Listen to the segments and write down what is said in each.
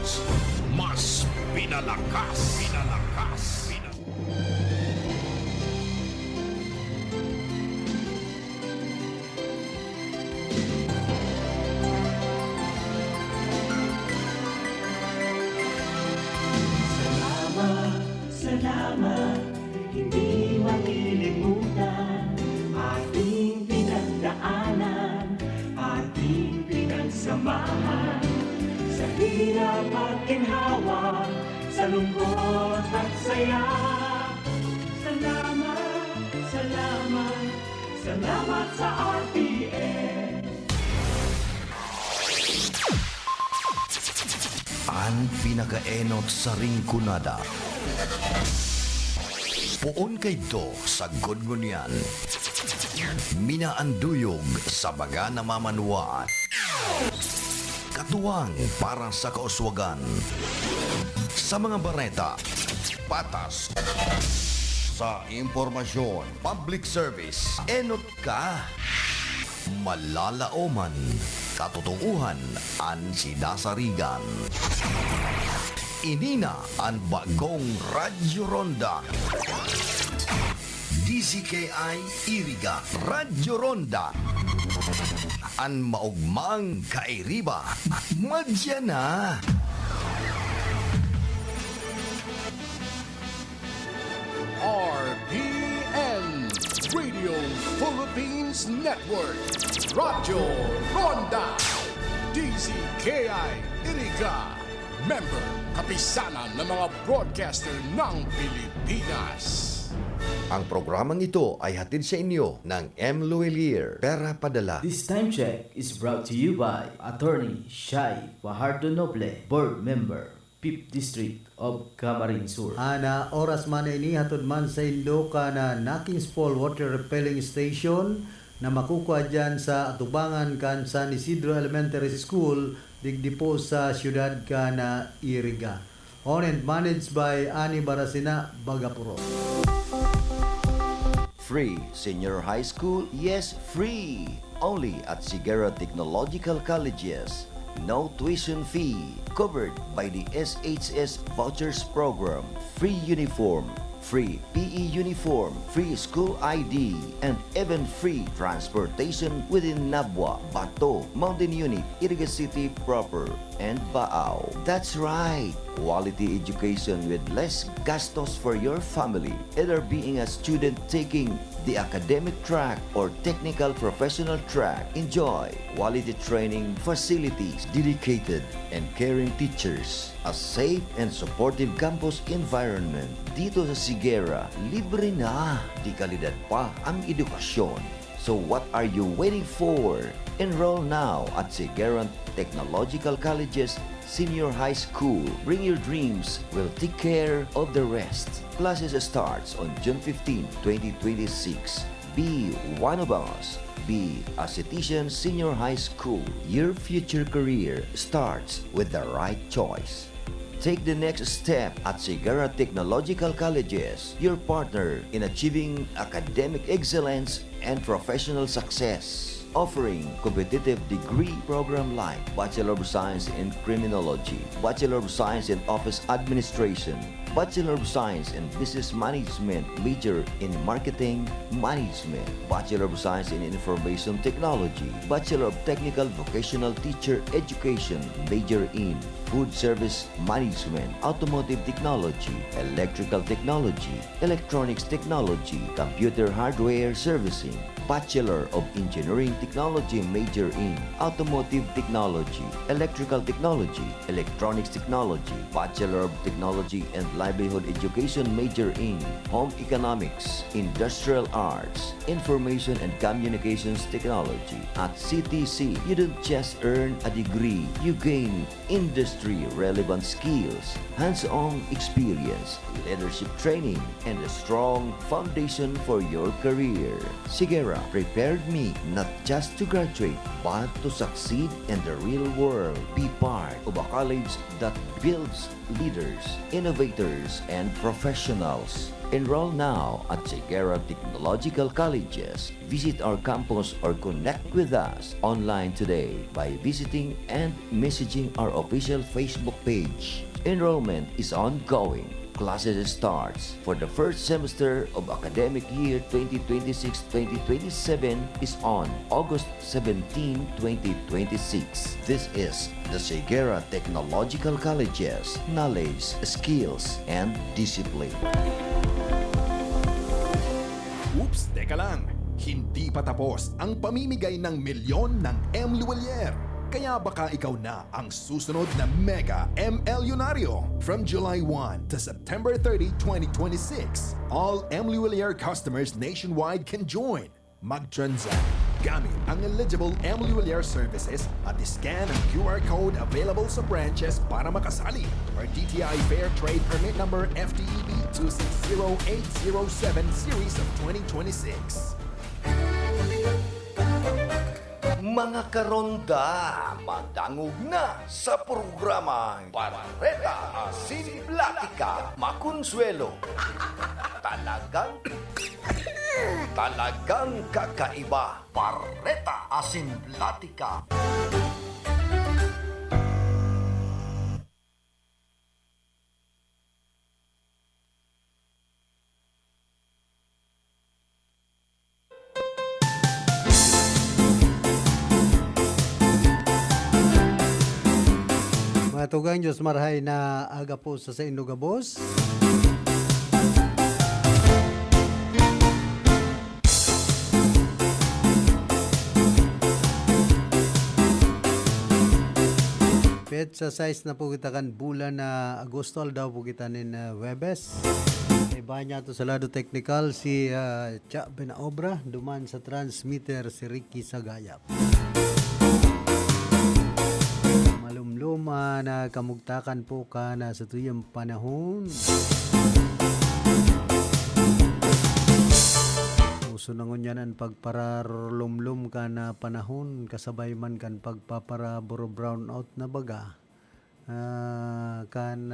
Sports. Mas pinalakas. Salamat, hindi makilimutan ating pinagdaanan, ating pinagsamahan sa hirap at ginhawa, sa lungkot at saya. Salamat, salamat, salamat sa RTN. Ang pinakaenot sa ringkunada. Puon kay do sa gudgunyan. Minaanduyog sa baga na mamanuan. Katuwang para sa kauswagan. Sa mga bareta, patas. Sa impormasyon, public service, enot ka. Malalaoman, katotohuan, ang sinasarigan. Inina ang bagong Radyo Ronda. DZKI Iriga Radyo Ronda. Ang maugmang kairiba. Madya na. RPN Radio Philippines Network. Radyo Ronda. DZKI Iriga. Member, kapisanan ng mga broadcaster ng Pilipinas. Ang programang ito ay hatid sa inyo ng M. Luelier. Pera Padala. This time check is brought to you by Attorney Shai Fajardo Noble, Board Member, 5th District of Camarines Sur. Ana oras man ini hatod man sa Ilocos na Nakings Fall Water Repelling Station na makukuha dyan sa atubangan kan San Isidro Elementary School digdipo sa siyudad ka na Iriga. Owned and managed by Ani Barasina, Bagapuro. Free Senior High School? Yes, free! Only at Sigara Technological Colleges. No tuition fee. Covered by the SHS Vouchers Program. Free uniform. Free PE uniform, free school ID, and even free transportation within Nabwa, Bato, Mountain Unit, Iriga City proper, and Baao. That's right! Quality education with less gastos for your family, either being a student taking the academic track or technical professional track. Enjoy quality training facilities, dedicated and caring teachers, a safe and supportive campus environment. Dito sa Sigara, libre na, di kalidad pa ang edukasyon. So what are you waiting for? Enroll now at Sigara Technological Colleges Senior High School. Bring your dreams, we'll take care of the rest. Classes starts on June 15, 2026. Be one of us. Be a Citizen Senior High School. Your future career starts with the right choice. Take the next step at Sigara Technological Colleges, your partner in achieving academic excellence and professional success. Offering competitive degree program like Bachelor of Science in Criminology, Bachelor of Science in Office Administration, Bachelor of Science in Business Management, major in Marketing Management, Bachelor of Science in Information Technology, Bachelor of Technical Vocational Teacher Education, major in Food Service Management, Automotive Technology, Electrical Technology, Electronics Technology, Computer Hardware Servicing, Bachelor of Engineering Technology, major in Automotive Technology, Electrical Technology, Electronics Technology, Bachelor of Technology and Livelihood Education, major in Home Economics, Industrial Arts, Information and Communications Technology. At CTC, you don't just earn a degree, you gain industry-relevant skills, hands-on experience, leadership training, and a strong foundation for your career. Sigara prepared me not just to graduate, but to succeed in the real world. Be part of a college that builds leaders, innovators, teachers and professionals. Enroll now at Sigera Technological Colleges. Visit our campus or connect with us online today by visiting and messaging our official Facebook page. Enrollment is ongoing. Classes starts for the first semester of academic year 2026-2027 is on August 17, 2026. This is the Sigera Technological Colleges. Knowledge, skills, and discipline. Oops, teka lang. Hindi pa tapos ang pamimigay ng milyon ng M. Luwalier. Kaya baka ikaw na ang susunod na Mega MLyonaryo. From July 1 to September 30, 2026, all M. Luwalier customers nationwide can join. Mag-transact gamit ang eligible M. Luwalier services at scan ang QR code available sa branches para makasali. Or DTI Fair Trade Permit Number FTEB 260807 Series of 2026. Mga karonda, madangog na sa programang Barreta Asin Platica Makonsuelo. Talagang kakaiba. Barreta Asin Platica. Matugang Diyos marhay na aga po sa Indogabos. Pet sa size na po kita kan bulan na Agosto daw po kita nin Webes. Iba niya to sa lado technical si Cha Benaobra, duman sa transmitter si Ricky Sagayap. Malumluma na kamugtakan po ka na sa tuyang panahon. Uso na ngunyanan pagpararlumlum ka na panahon, kasabay man kan pagpapara buro brown out na baga. Kan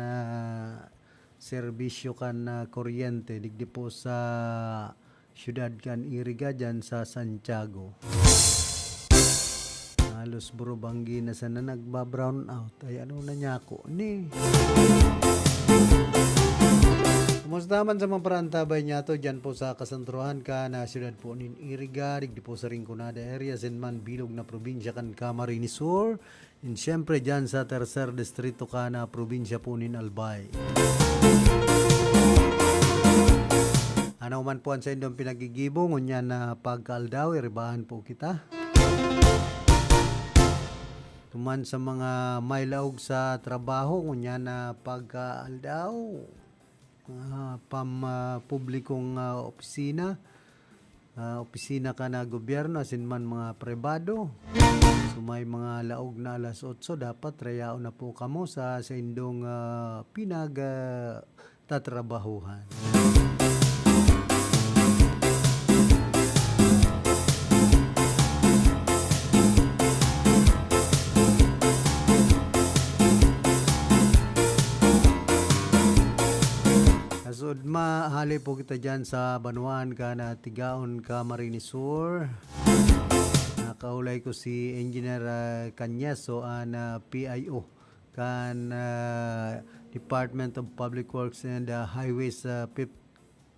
serbisyo kan kuryente, digdi po sa syudad kan Iriga dyan sa Santiago. Halos burubanggi na sana nagba-brown out. Ay ano na niya ako ni. Kumusta man sa mga parantabay niya to dyan po sa kasentruhan ka na siyudad po nin Iriga, digdi po sa Rinconada area, Sinman, Bilog na probinsya kan Camarines Sur, and syempre dyan sa tercer distrito ka na probinsya po nin Albay. Ano man po ang sa indong pinagigibo, ngunyan na pagkaaldaw, iribahan po kita. Tuman sa mga may laog sa trabaho, ngunyan na pagkaaldaw, publikong opisina, opisina ka na gobyerno, asin man mga pribado. So may mga laog na alas 8, dapat rayao na po kamo sa indong tatrabahuhan. Asod mahali po kita dyan sa Banuan ka na Tigaon Camarines Sur. Nakaulay ko si Engineer Canyaso na PIO kan Department of Public Works and Highways 5th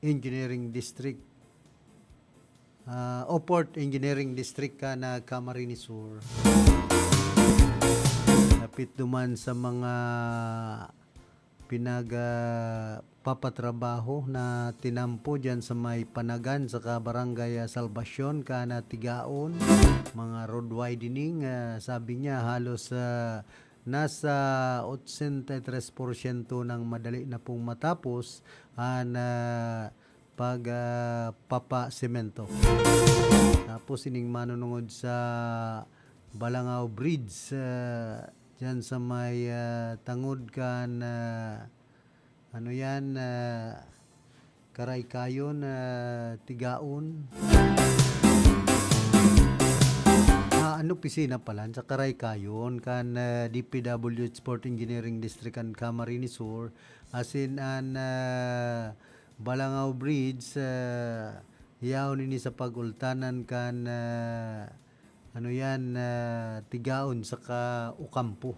Engineering District o Port Engineering District ka na Camarines Sur. Lapit duman sa mga papatrabaho na tinampo dyan sa may Panagan sa Barangay Salvacion ka na Tigaon, mga road widening, sabi niya halos nasa 83% ng madali na pong matapos ang pagpapasemento. Tapos ining manunungod sa Balangao Bridge dyan sa may tangod kan ano yan, Karaykayon, Tigaon. ano pisina pala sa Karay Kayon kan DPW Sport Engineering District kan Camarines Sur asin an Balangao Bridge yaw nini sa pagultanan kan ano yan tigaon saka ukampo.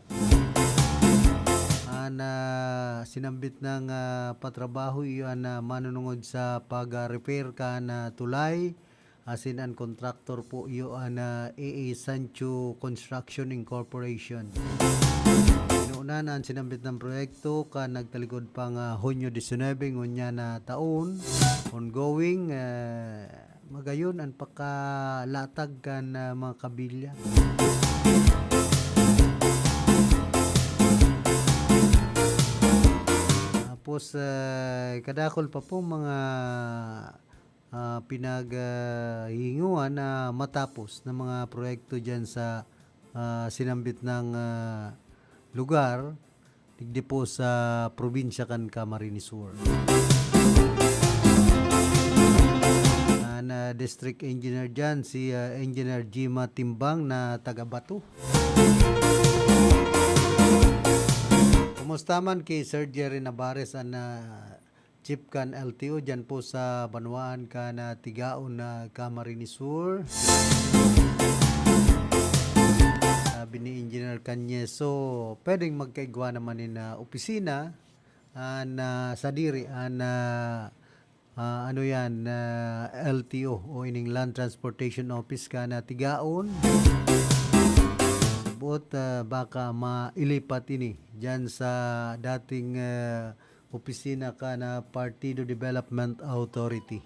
Sinambit ng patrabaho iyon manunungod sa pag-repair ka na tulay asin ang contractor po iyon AA Sancho Construction Incorporation. Inuunan ang sinambit ng proyekto ka nagtalikod pang Hunyo 19 ngunya na taon ongoing magayon ang pakalatag kan mga kabilya. Tapos kadakol pa po mga pinaghinguan na matapos ng mga proyekto dyan sa sinambit ng lugar digdi po sa probinsya kan Camarines Sur. Na district engineer dyan si Engineer Jima Timbang na taga Batu. Kumusta man kay Sir Jerry Navarez ang Chief kan LTO dyan po sa Banwaan ka na tigaon na Camarines Sur. Sabi ni Engineer Canyeso, pwedeng magkaigwa naman na opisina na sa diri ano yan LTO o ining Land Transportation Office ka na tigaon. Sabot baka mailipat ini dyan sa dating opisina ka na Partido Development Authority.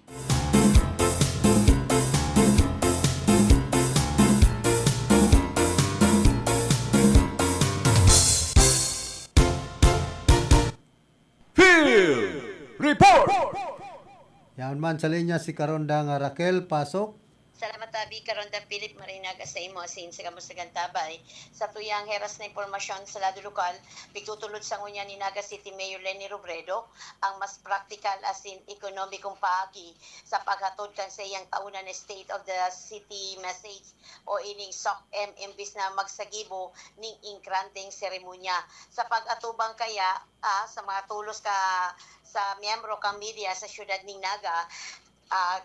Yan man sa linya si Karondang Raquel pasok. Salamat tabi karon da Philip Marinaga sa imo asin sa kamustagan tabay sa tuyang heras na impormasyon sa lado lokal pigtutulod sa ngunya ni Naga City Mayor Lenny Robredo ang mas practical asin ekonomikong paagi sa paghatod kan sa iyang taunan na State of the City message o ining SOC-M imbis na magsagibo ning inkranteng seremonya sa pag-atubang kaya sa mga tulos ka sa miyembro kang media sa syudad ning Naga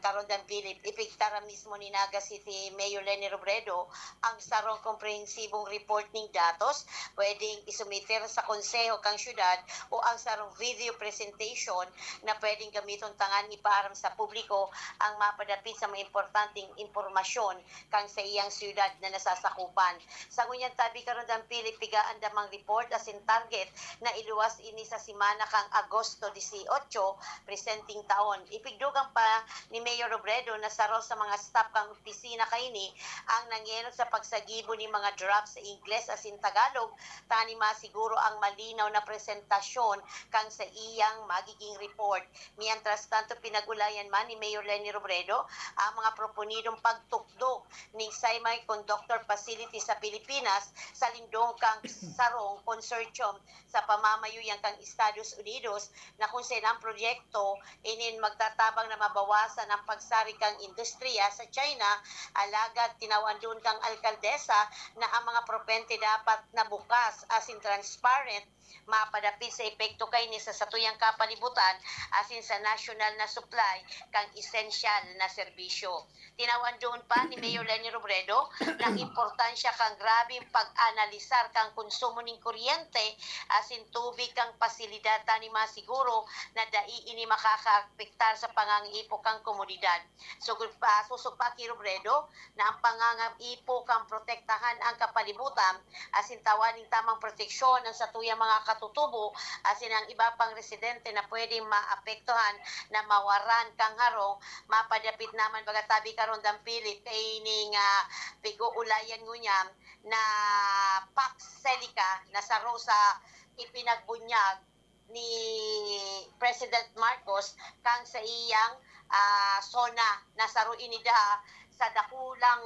karon dan Philip ipigtara mismo ni Naga City Mayor Lenny Robredo ang sarong komprehensibong report ning datos pwedeng isumiter sa konseho kang syudad o ang sarong video presentation na pwedeng gamiton tangan iparam sa publiko ang mapadapit sa mga importanteng impormasyon kang sa iyang syudad na nasasakupan. Sa ngunyan tabi karon dan Philip pigaan damang report asin target na iluwas ini sa simana kang Agosto 18 presenting taon. Ipigdugang pa ni Mayor Robredo na saro sa mga staff kang opisina kaini ang nangyeno sa pagsagibo ni mga drafts sa Ingles asin Tagalog tani masiguro ang malinaw na presentasyon kang sa iyang magiging report. Mientras tanto pinagulayan man ni Mayor Lenny Robredo ang mga proponidong pagtukdo ning Semiconductor Facility sa Pilipinas sa lindong kang sarong consortium sa pamamayuyang kang Estados Unidos na kung saan ang proyekto inin magtatabang na mabawasan ang pagsari kang industriya sa China alagad tinawan doon kang alkaldesa na ang mga propente dapat na bukas asin transparent mapadapit sa epekto kay ni sa satuyang kapalibutan asin sa national na supply kang essential na serbisyo. Tinawan doon pa ni Mayor Lenny Robredo ng importansya kang grabing pag-analisar kang konsumo ng kuryente asin tubig kang pasilidad tani masiguro na dai ini makakaapektar sa pangangipo kang komunidad. So susugpa kay Robredo na ang pangangipo kang protektahan ang kapalibutan asin tawaning tamang proteksyon ng satuyang mga katutubo asin ang iba pang residente na pwedeng maapektuhan na mawaran kang harong mapadapit naman bagatabi karon dang Philip kay ning piguulayan ngunyam na Pax Selica na saro sa ipinagbunyag ni President Marcos kang sa iyang zona na saro inida sa dakulang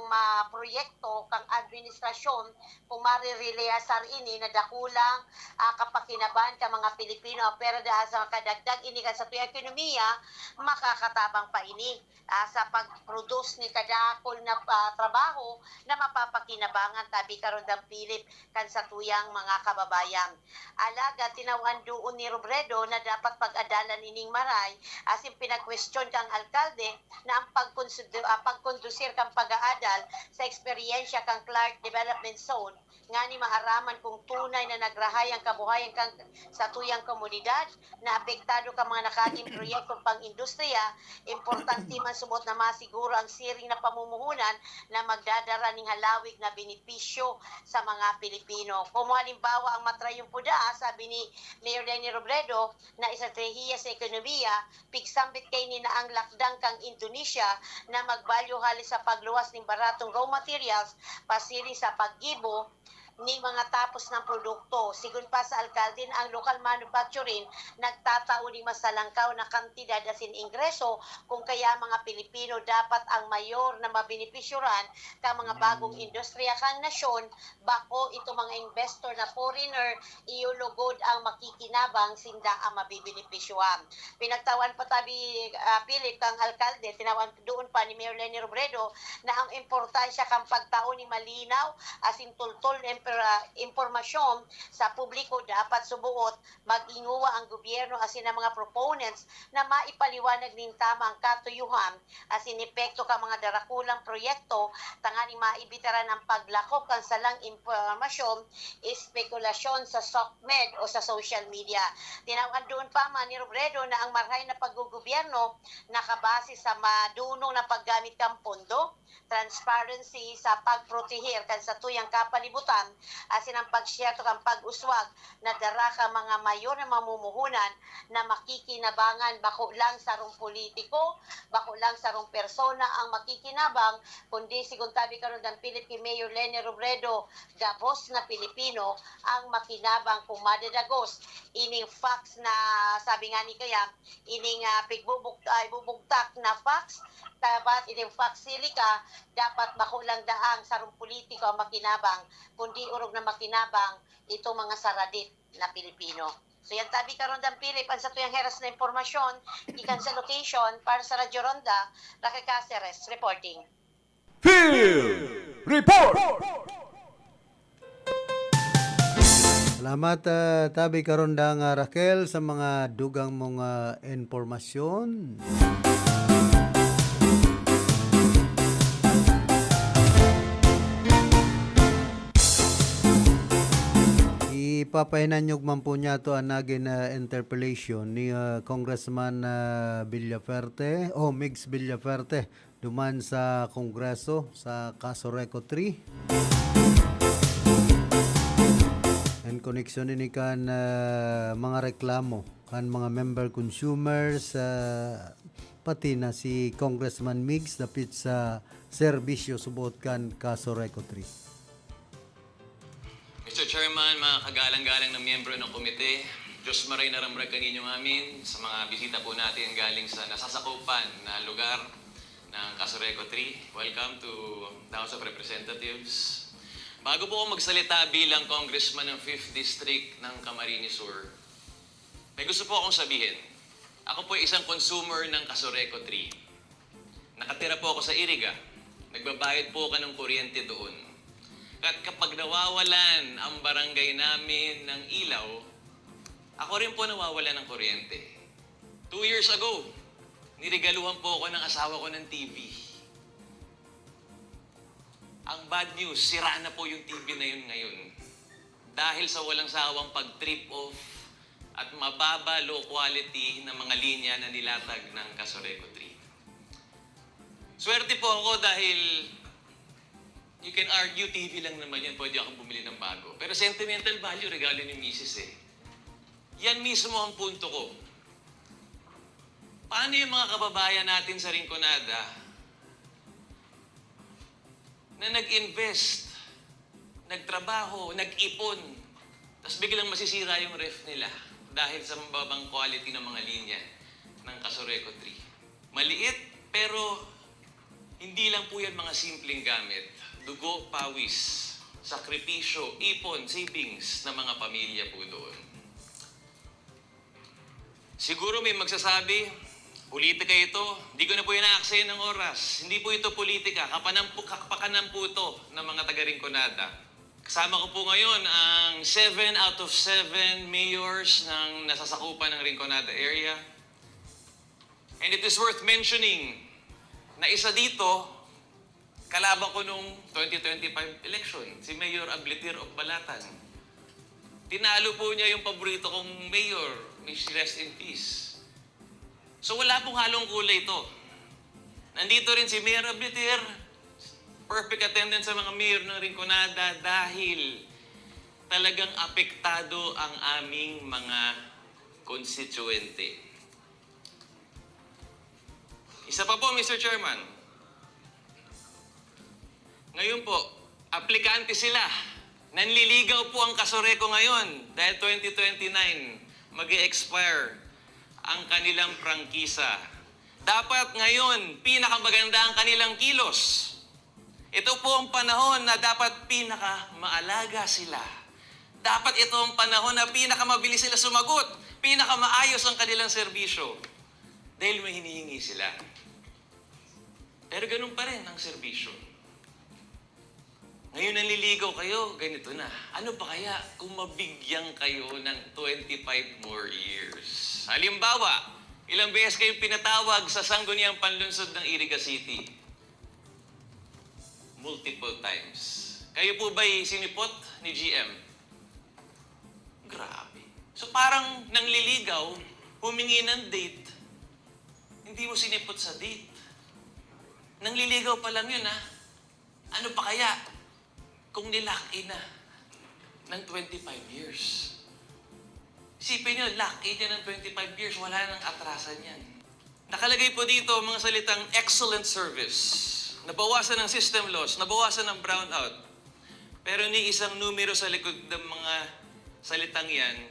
proyekto kang administrasyon kung marireleasar ini na dakulang kapakinaban ka mga Pilipino, pero dahil sa kadagdag ini kan sa tuyang ekonomiya makakatabang pa ini sa pag-produce ni kadakol na trabaho na mapapakinabangan tabi karon dang Pilip kan sa tuyang mga kababayan. Alaga tinawan doon ni Robredo na dapat pag-adalan ining maray asin pinag-question kang alkalde na ang pagkondusir kang pag-aadal sa eksperyensya kang Clark Development Zone nga ni maaraman kung tunay na nagrahay ang kabuhayan kang sa tuyang komunidad na apektado ka mga nakating proyektong pang-industriya, importante man subot na masiguro ang siring na pamumuhunan na magdadara ning halawig na benepisyo sa mga Pilipino. Kung halimbawa ang matrayong puda, sabi ni Mayor Leni Robredo na estratehiya sa ekonomiya, pigsambit kay ni na ang lakdang kang Indonesia na magbalyo halis sa pagluwas ng baratong raw materials pasiri sa paggibo ni mga tapos ng produkto. Sigun pa sa alkalde na ang local manufacturing nagtatao ni masalangkaw na kantidad asin ingreso kung kaya mga Pilipino dapat ang mayor na mabenepisyoran ka mga bagong industriya kang nasyon bako ito mga investor na foreigner iulugod ang makikinabang sinda ang mabibenepisyohan. Pinagtawan pa tabi Philip kang alkalde, tinawan doon pa ni Mayor Leni Robredo na ang importansya kang pagtao ni malinaw asin tultol impormasyon sa publiko dapat subuot mag-inguwa ang gobyerno asin ang mga proponents na maipaliwanag nin tama ang katuyuhan asin epekto ka mga darakulang proyekto tangani maibitaran ang paglakop kan salang impormasyon espekulasyon sa SOCMED o sa social media. Tinawan doon pa man ni Robredo na ang marhay na paggugobyerno nakabase sa madunong na paggamit kang pondo, transparency sa pagprotehir kan sa tuyang kapalibutan asin ang pagsyerto kang pag-uswag na dara ka mga mayor na mamumuhunan na makikinabangan bako lang sarong politiko, bako lang sarong persona ang makikinabang kundi sigun tabi karon ng Philippine Mayor Leni Robredo gabos na Pilipino ang makinabang kung madadagos ining facts na sabi nga ni kaya ining bubugtak na facts dapat ining facts silika dapat bako lang daang sarong politiko ang makinabang kundi urog na makinabang ito mga saradit na Pilipino. So yan tabi karon dang Pilip ang sa tuyang heras na impormasyon ikan sa location para sa Radyo Ronda, Raquel Cáceres reporting. Field Report! Salamat tabi karon dang Raquel sa mga dugang mong informasyon. Ipapahinanyog man po niya to ang naging interpellation ni Congressman Villaferte o Migs Villaferte duman sa Kongreso sa kaso Reco 3 and connection ni kan mga reklamo kan mga member consumers pati na si Congressman Migs dapit sa serbisyo subot kan kaso Reco 3. Mr. Chairman, mga kagalang-galang na miyembro ng komite, Diyos maray na ramray kaninyo amin sa mga bisita po natin galing sa nasasakupan na lugar ng Casureco 3. Welcome to the House of Representatives. Bago po ako magsalita bilang congressman ng 5th District ng Camarines Sur, may gusto po akong sabihin. Ako po ay isang consumer ng Casureco 3. Nakatira po ako sa Iriga. Nagbabayad po ako ng kuryente doon. At kapag nawawalan ang barangay namin ng ilaw, ako rin po nawawalan ng kuryente. 2 years ago, nirigaluhan po ako ng asawa ko ng TV. Ang bad news, sira na po yung TV na yun ngayon. Dahil sa walang sawang pag-trip off at mababa low quality na mga linya na nilatag ng Casureco 3. Swerte po ako dahil you can argue TV lang naman yan, pwede akong bumili ng bago. Pero sentimental value, regalo ni Mrs. Yan mismo ang punto ko. Paano yung mga kababayan natin sa Rinconada na nag-invest, nagtrabaho, nag-ipon, tapos biglang masisira yung ref nila dahil sa mababang quality ng mga linya ng Casureco 3. Maliit, pero Hindi lang po yan mga simpleng gamit. Dugo, pawis, sakripisyo, ipon, savings ng mga pamilya po doon. Siguro may magsasabi, politika ito, hindi ko na po inaaksayan ng oras. Hindi po ito politika, kapakanan po ito ng mga taga-Rinconada. Kasama ko po ngayon ang 7 out of 7 mayors ng nasasakupan ng Rinconada area. And it is worth mentioning na isa dito, kalaban ko nung 2025 election, si Mayor Ablitir of Balatan. Tinalo po niya yung paborito kong mayor, Miss Rest in Peace. So wala pong halong kulay ito. Nandito rin si Mayor Ablitir, perfect attendance sa mga mayor ng Rinconada dahil talagang apektado ang aming mga konstituente. Isa pa po, Mr. Chairman. Ngayon po, aplikante sila. Nanliligaw po ang Kasoreco ngayon dahil 2029 mag-e-expire ang kanilang prangkisa. Dapat ngayon, pinakamaganda ang kanilang kilos. Ito po ang panahon na dapat pinakamaalaga sila. Dapat ito ang panahon na pinakamabilis sila sumagot, pinakamaayos ang kanilang serbisyo. Dahil may hinihingi sila. Pero ganun pa rin ang serbisyo. Ngayon nanliligaw kayo, ganito na. Ano pa kaya kung mabigyan kayo ng 25 more years? Halimbawa, ilang beses kayong pinatawag sa sangguniang panlunsod ng Iriga City? Multiple times. Kayo po ba'y sinipot ni GM? Grabe. So parang nangliligaw, humingi ng date, hindi mo sinipot sa date. Nangliligaw pa lang yun, ha? Ano pa kaya kung nilock-in na ng 25 years? Isipin nyo, lock-in niya ng 25 years, wala nang atrasan yan. Nakalagay po dito mga salitang excellent service. Nabawasan ng system loss, nabawasan ng brownout. Pero ni isang numero sa likod ng mga salitang yan,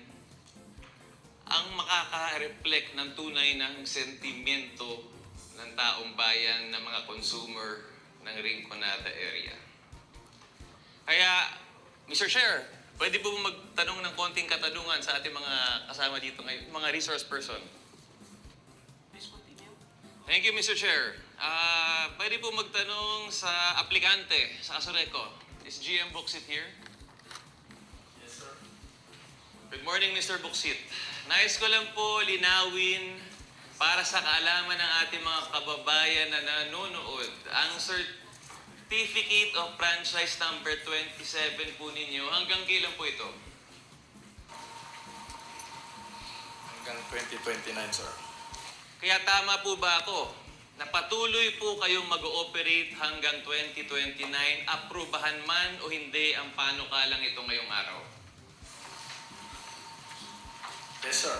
ang makaka-reflect ng tunay ng sentimento ng taong bayan, ng mga consumer ng Rinconada area. Kaya, Mr. Chair, pwede po magtanong ng konting katanungan sa ating mga kasama dito ngayon, mga resource person. Thank you, Mr. Chair. Pwede po magtanong sa aplikante sa Kasoreco. Is GM Buksit here? Yes, sir. Good morning, Mr. Buksit. Nais ko lang po linawin para sa kaalaman ng ating mga kababayan na nanonood. Ang Certificate of Franchise number 27 po ninyo, hanggang kailan po ito? Hanggang 2029, sir. Kaya tama po ba ako na patuloy po kayong mag-ooperate hanggang 2029, aprubahan man o hindi ang panukalang ito ngayong araw? Yes, sir.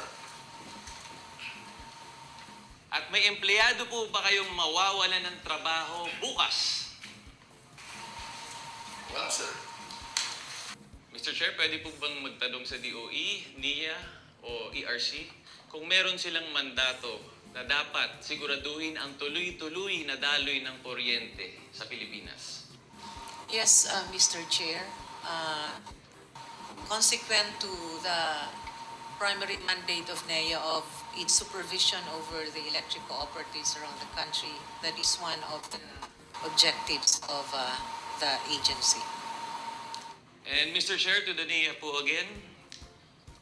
At may empleyado po ba kayong mawawalan ng trabaho bukas? Wala, sir. Mr. Chair, pwede po bang magtanong sa DOE, NIA o ERC kung meron silang mandato na dapat siguraduhin ang tuloy-tuloy na daloy ng kuryente sa Pilipinas? Yes, Mr. Chair. Consequent to the primary mandate of NEA of its supervision over the electric cooperatives around the country, that is one of the objectives of the agency. And Mr. Chair, to the NIA po again,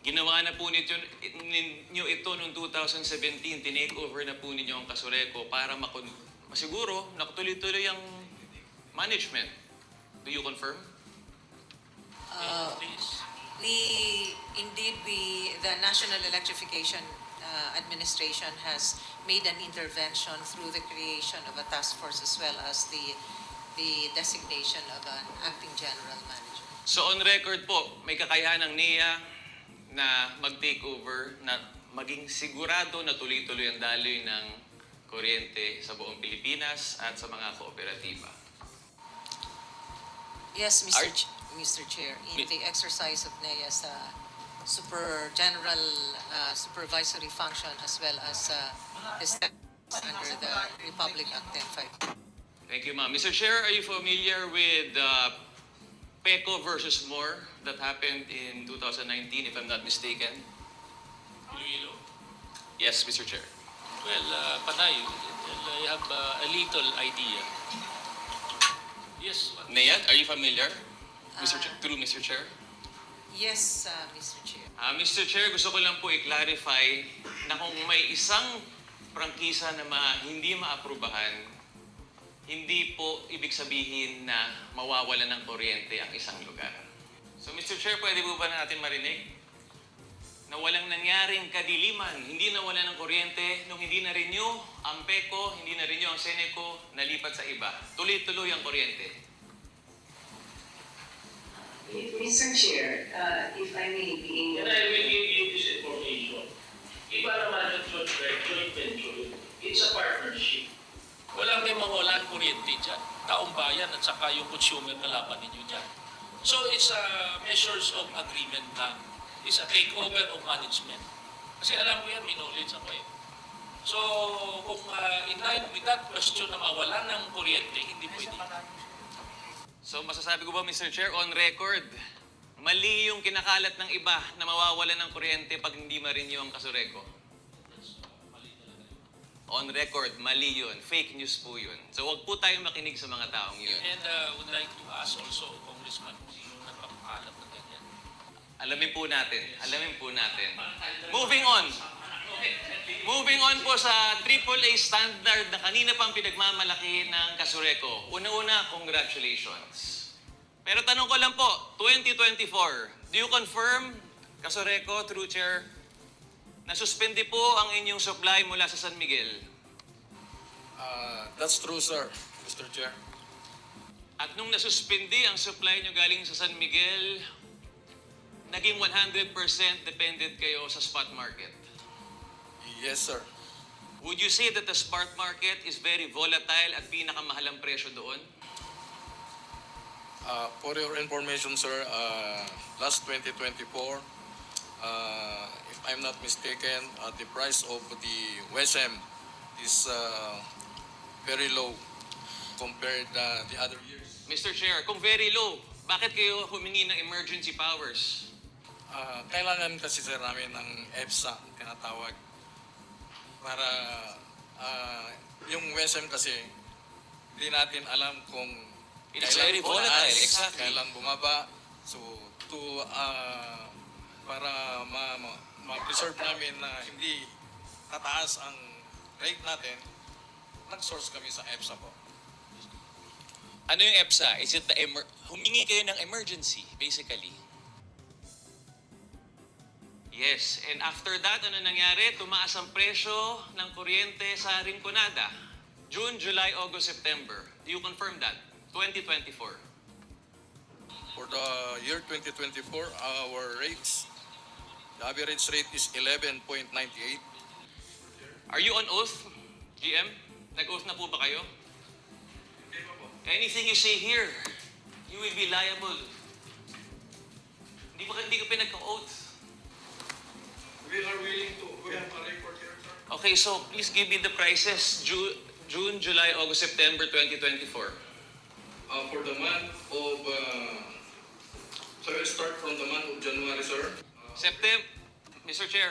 ginawa na po ninyo ito noong 2017, tinake over na po ninyo ang Kasoreco para masiguro nakatuloy-tuloy ang management. Do you confirm? The National Electrification Administration has made an intervention through the creation of a task force as well as the designation of an acting general manager. So on record po, may kakayahan ng NIA na mag-take over, na maging sigurado na tuloy-tuloy ang daloy ng kuryente sa buong Pilipinas at sa mga kooperatiba. Yes, Mr. Chair, in the exercise of NEA's supervisory function as well as the steps under the Republic Act 10.5. Thank you, ma'am. Mr. Chair, are you familiar with PECO versus Moore that happened in 2019, if I'm not mistaken? Iloilo. Yes, Mr. Chair. Well, Panay, I have a little idea. Yes. Nayat, are you familiar? Through Mr. Chair? Yes, Mr. Chair. Mr. Chair, gusto ko lang po i-clarify na kung may isang prangkisa na hindi maaprubahan, hindi po ibig sabihin na mawawalan ng kuryente ang isang lugar. So Mr. Chair, pwede po ba natin marinig na walang nangyaring kadiliman, hindi nawala ng kuryente nung hindi na-renew ang PECO, hindi na-renew ang Seneco, nalipat sa iba. Tuloy-tuloy ang kuryente. Mr. Chair, if I may be And I will give you this information. Iba naman yung joint venture. It's a partnership. Walang may mawalan kuryente dyan. Taong bayan at saka yung consumer kalaban ninyo dyan. So it's a measures of agreement lang. It's a takeover of management. Kasi alam ko yan, may knowledge ako eh. So kung in line with that question na mawalan ng kuryente, hindi pwede. So masasabi ko ba, Mr. Chair, on record, mali yung kinakalat ng iba na mawawalan ng kuryente pag hindi ma-renew ang Kasureco? On record, mali yun. Fake news po yun. So wag po tayong makinig sa mga taong yun. And would like to ask also, Congressman, kung sino nagpapakalat na ganyan. Alamin po natin. Alamin po natin. Moving on. Moving on po sa AAA standard na kanina pang pinagmamalaki ng Kasureco. Una-una, congratulations. Pero tanong ko lang po, 2024, do you confirm, Kasureco, through Chair, na suspende po ang inyong supply mula sa San Miguel? That's true, sir, Mr. Chair. At nung nasuspindi ang supply nyo galing sa San Miguel, naging 100% dependent kayo sa spot market. Yes, sir. Would you say that the spot market is very volatile at pinakamahalang presyo doon? For your information, sir, last 2024, if I'm not mistaken, the price of the WSM is very low compared the other years. Mr. Chair, kung very low, bakit kayo humingi ng emergency powers? Kailangan kasi, sir, namin ng EPSA, tinatawag. Para yung WSM kasi, hindi natin alam kung It's very volatile, exactly. kailan bumaba. So, para ma-preserve namin na hindi tataas ang rate natin, nag-source kami sa EPSA po. Ano yung EPSA? Is it the humingi kayo ng emergency, basically? Yes, and after that, ano nangyari? Tumaas ang presyo ng kuryente sa Rinconada. June, July, August, September. Do you confirm that? 2024. For the year 2024, our rates, the average rate is 11.98. Are you on oath, GM? Nag-oath na po ba kayo? Anything you say here, you will be liable. Hindi ko pinagka-oath. We are willing to have a report here, sir. Okay, so please give me the prices. June, July, August, September 2024. For the month of, so we'll start from the month of January, sir. September, Mr. Chair,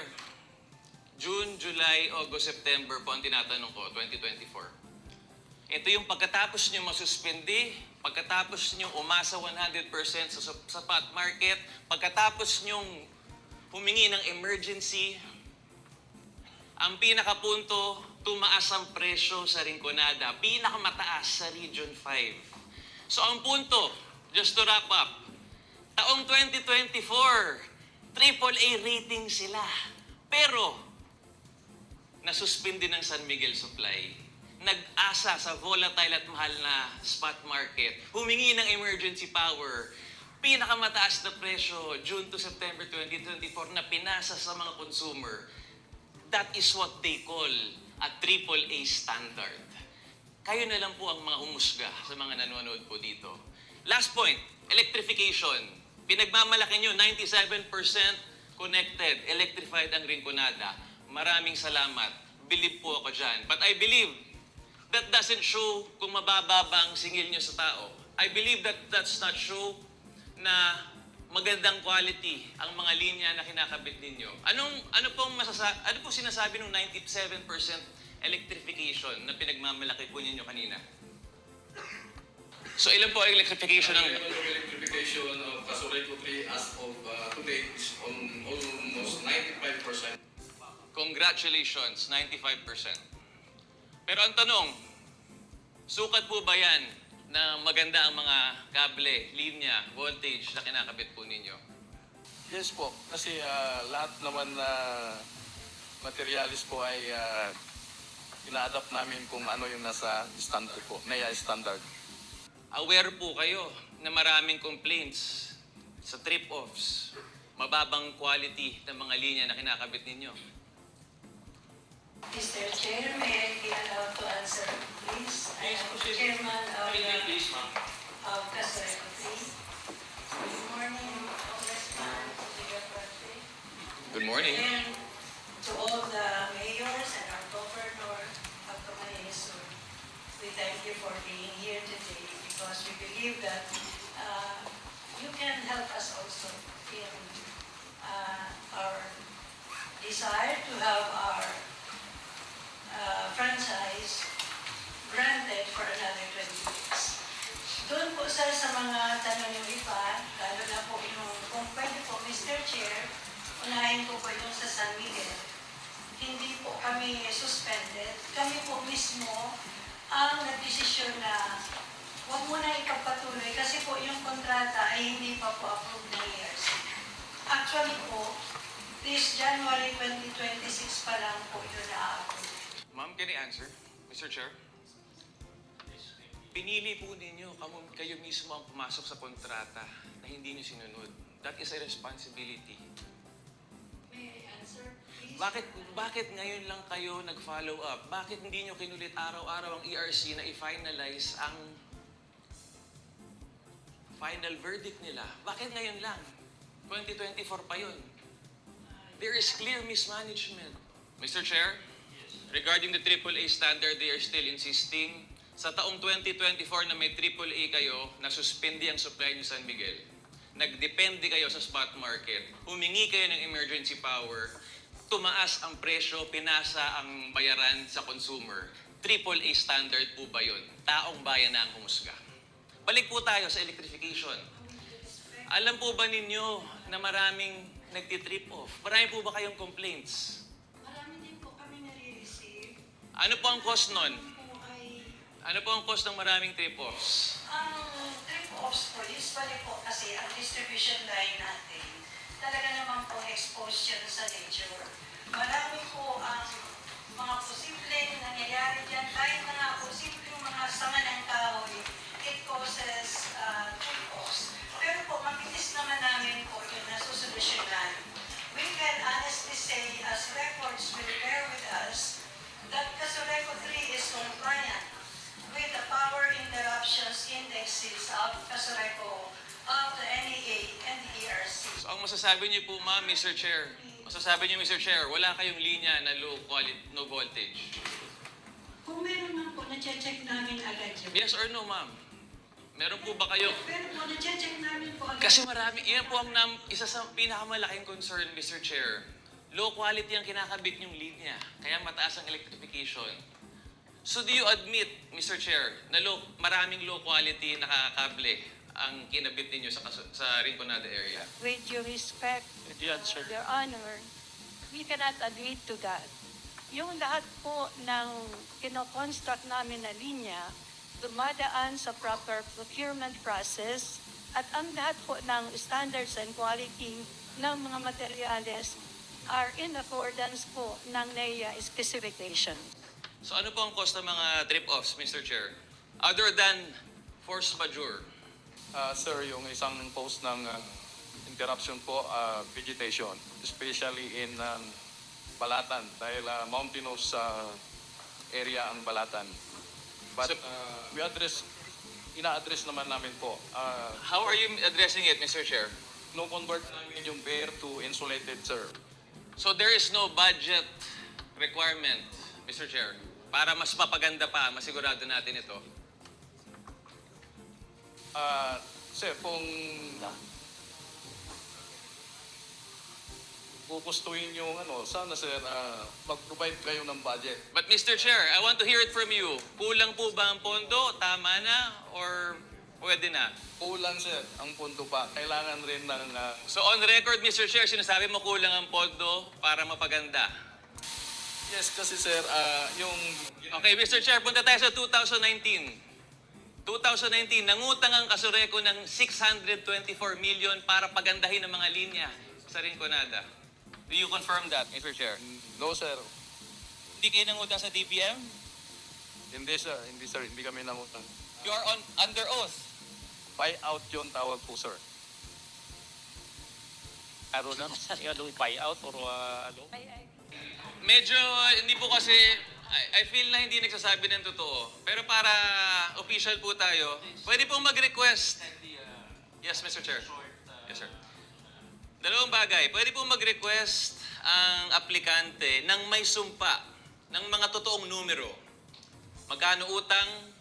June, July, August, September po ang tinatanong ko, 2024. Ito yung pagkatapos nyo masuspindi, pagkatapos nyo umasa 100% sa spot market, pagkatapos nyo humingi ng emergency, ang pinakapunto, tumaas ang presyo sa Rinconada, pinakamataas sa Region 5. So ang punto, just to wrap up, taong 2024, AAA rating sila. Pero, nasuspindi ng San Miguel supply. Nag-asa sa volatile at mahal na spot market. Humingi ng emergency power. Pinakamataas na presyo, June to September 2024, na pinasa sa mga consumer. That is what they call a AAA standard. Kayo na lang po ang mga humusga sa mga nanonood po dito. Last point, electrification. Pinagmamalaki nyo, 97% connected, electrified ang Rinconada. Maraming salamat. Believe po ako dyan. But I believe that doesn't show kung mababa ba ang singil nyo sa tao. I believe that that's not show na magandang quality ang mga linya na kinakabit ninyo. Ano pong sinasabi ng 97% electrification na pinagmamalaki po ninyo kanina? So ilan po ang electrification ng... Electrification of Casureco 3 as of today is on almost 95%. Congratulations, 95%. Pero ang tanong, sukat po ba yan na maganda ang mga kable, linya, voltage na kinakabit po ninyo? Yes po, kasi lahat naman na materialis po ay ina-adapt namin kung ano yung nasa standard po, NEA standard. Aware po kayo na maraming complaints sa trip-offs, mababang quality ng mga linya na kinakabit ninyo. Mr. Chair, may I be allowed to answer, please? I am Chairman of Casureco 3. Good morning, Congressman Villafuerte. Good morning. And to all the mayors and our governor of Camarines Sur, we thank you for being here today because we believe that you can help us also in our desire to have our franchise granted for another 20 years. Doon po sir sa mga tanong yung iba, lalo na po yung, kung pwede po Mr. Chair, unahin ko po yung sa San Miguel. Hindi po kami suspended. Kami po mismo ang nagdesisyon na huwag muna ipagpatuloy kasi po yung kontrata ay hindi pa po approved ng ERC. Actually po, this January 2026 pa lang po yun na-approve. Ma'am, can I answer, Mr. Chair? Pinili po ninyo, kayo mismo ang pumasok sa kontrata na hindi nyo sinunod. That is a responsibility. May I answer, please? Bakit ngayon lang kayo nag-follow up? Bakit hindi nyo kinulit araw-araw ang ERC na i-finalize ang final verdict nila? Bakit ngayon lang? 2024 pa yun. There is clear mismanagement. Mr. Chair, regarding the AAA standard, they are still insisting sa taong 2024 na may AAA kayo, nasuspindi ang supply niyo San Miguel. Nagdepende kayo sa spot market. Humingi kayo ng emergency power. Tumaas ang presyo, pinasa ang bayaran sa consumer. AAA standard po ba yun? Taong bayan na ang humusga. Balik po tayo sa electrification. Alam po ba ninyo na maraming nagtitrip off? Marami po ba kayong complaints? Marami din po kami nare-receive. Ano po ang cost nun? Po ay, Ano po ang cost ng maraming trip-offs? ang trip-offs po, usually po kasi ang distribution line natin, talaga naman po exposed yun sa nature. Marami po ang mga posibleng nangyayari dyan, kahit na nga posibleng mga sama ng kahoy, it causes trip-offs. Pero po, mabilis naman namin po yun na susolusyonan. We can honestly say, as records will bear with us, that Casureco 3 is compliant with the power interruptions indexes of Casureco of the NEA and the ERC. So, ang masasabi niyo po, ma'am, Mr. Chair, wala kayong linya na low quality, no voltage. Kung meron man po, na-check namin agad yun. Yes or no, ma'am? Meron po ba kayo? Pero po, na-check namin po agad. Kasi marami, yan po ang isa sa pinakamalaking concern, Mr. Chair. Low quality ang kinakabit niyong linya, kaya mataas ang electrification. So do you admit, Mr. Chair, na maraming low quality na kable ang kinabit ninyo sa Rinconada area? With due respect, Your Honor, we cannot agree to that. Yung lahat po ng kinoconstruct namin na linya, dumadaan sa proper procurement process at ang lahat po ng standards and quality ng mga materyales are in accordance po ng NEA specification. So ano po ang cost ng mga trip-offs, Mr. Chair? Other than force majeure? Sir, yung isang post ng interruption po, vegetation, especially in Balatan, dahil mountainous area ang Balatan. But ina-address naman namin po. How are you addressing it, Mr. Chair? No-convert namin yung bare to insulated, sir. So there is no budget requirement, Mr. Chair? Para mas mapaganda pa, masigurado natin ito. Sir, kung gugustuhin yung sana sir, mag-provide kayo ng budget. But Mr. Chair, I want to hear it from you. Kulang po ba ang pondo? Tama na? Or pwede na? Kulang sir, ang pondo pa. Kailangan rin ng... So on record, Mr. Chair, sinasabi mo kulang ang pondo para mapaganda. Yes, kasi sir, yung... Okay, Mr. Chair, punta tayo sa 2019. 2019, nangutang ang Kasureco ng 624 million para pagandahin ang mga linya sa Rinconada. Do you confirm that, Mr. Chair? No sir. Hindi kayo nangutang sa DBM? Hindi sir, hindi kami nangutang. You are under oath. Buy-out yun tawag po sir. Ano na? Ano, buy-out or ano? Medyo hindi po kasi, I feel na hindi nagsasabi ng totoo. Pero para official po tayo, pwede pong mag-request. Yes, Mr. Chair. Yes, sir. Dalawang bagay. Pwede pong mag-request ang aplikante ng may sumpa ng mga totoong numero. Magkano utang?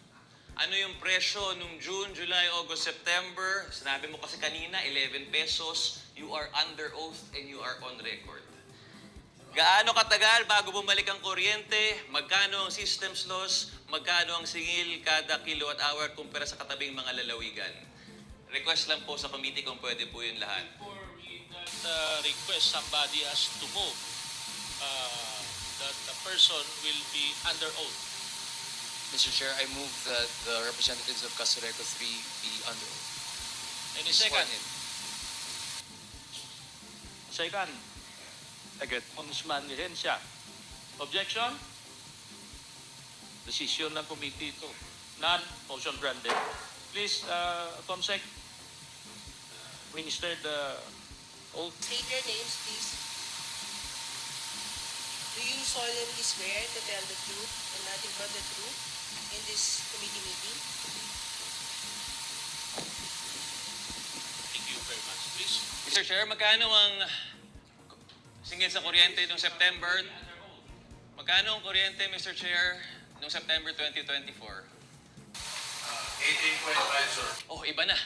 Ano yung presyo nung June, July, August, September? Sinabi mo kasi kanina, 11 pesos. You are under oath and you are on record. Gaano katagal bago bumalik ang kuryente? Magkano ang systems loss? Magkano ang singil kada kilowatt hour kumpara sa katabing mga lalawigan? Request lang po sa committee kung pwede po yun lahat. Before we request, somebody has to move that the person will be under oath. Mr. Chair, I move that the representatives of Kasureco 3 be under oath. Any second? Sworn in. Second. Agad. Congressman Lihencia. Objection? Decision ng committee ito. None. Motion granted. Please, Comsec, minister the oath. State your names, please. Do you solemnly swear to tell the truth and nothing but the truth in this committee meeting? Thank you very much. Please. Mr. Chair, magkano ang singil sa kuryente noong September? Magkano ang kuryente, Mr. Chair, noong September 2024? 18.5 sir. Oh, iba na.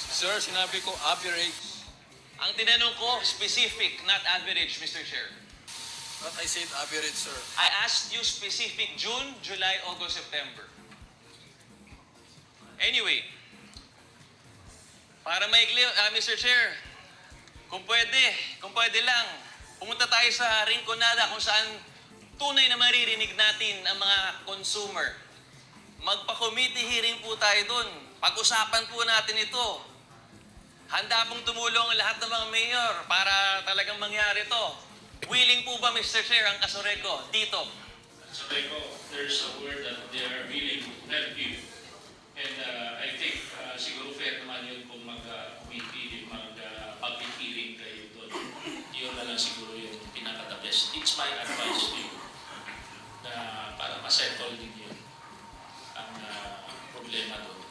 Sir, sinabi ko average. Ang tinanong ko, specific, not average, Mr. Chair. But I said average sir. I asked you specific June, July, August, September. Anyway, para maikli, Mr. Chair, kung pwede lang, pumunta tayo sa Rinconada kung saan tunay na maririnig natin ang mga consumer. Magpa-committee hearing po tayo dun. Pag-usapan po natin ito. Handa pong tumulong ang lahat ng mga mayor para talagang mangyari ito. Willing po ba, Mr. Chair, ang Kasureco dito? Kasureco, there's a word that they are willing to help you. And I think siguro fair naman yun kung mag-committee, mag-public hearing kayo doon. Yun na lang siguro yung pinaka-the best. It's my advice to you na para ma-settle din yun ang problema doon.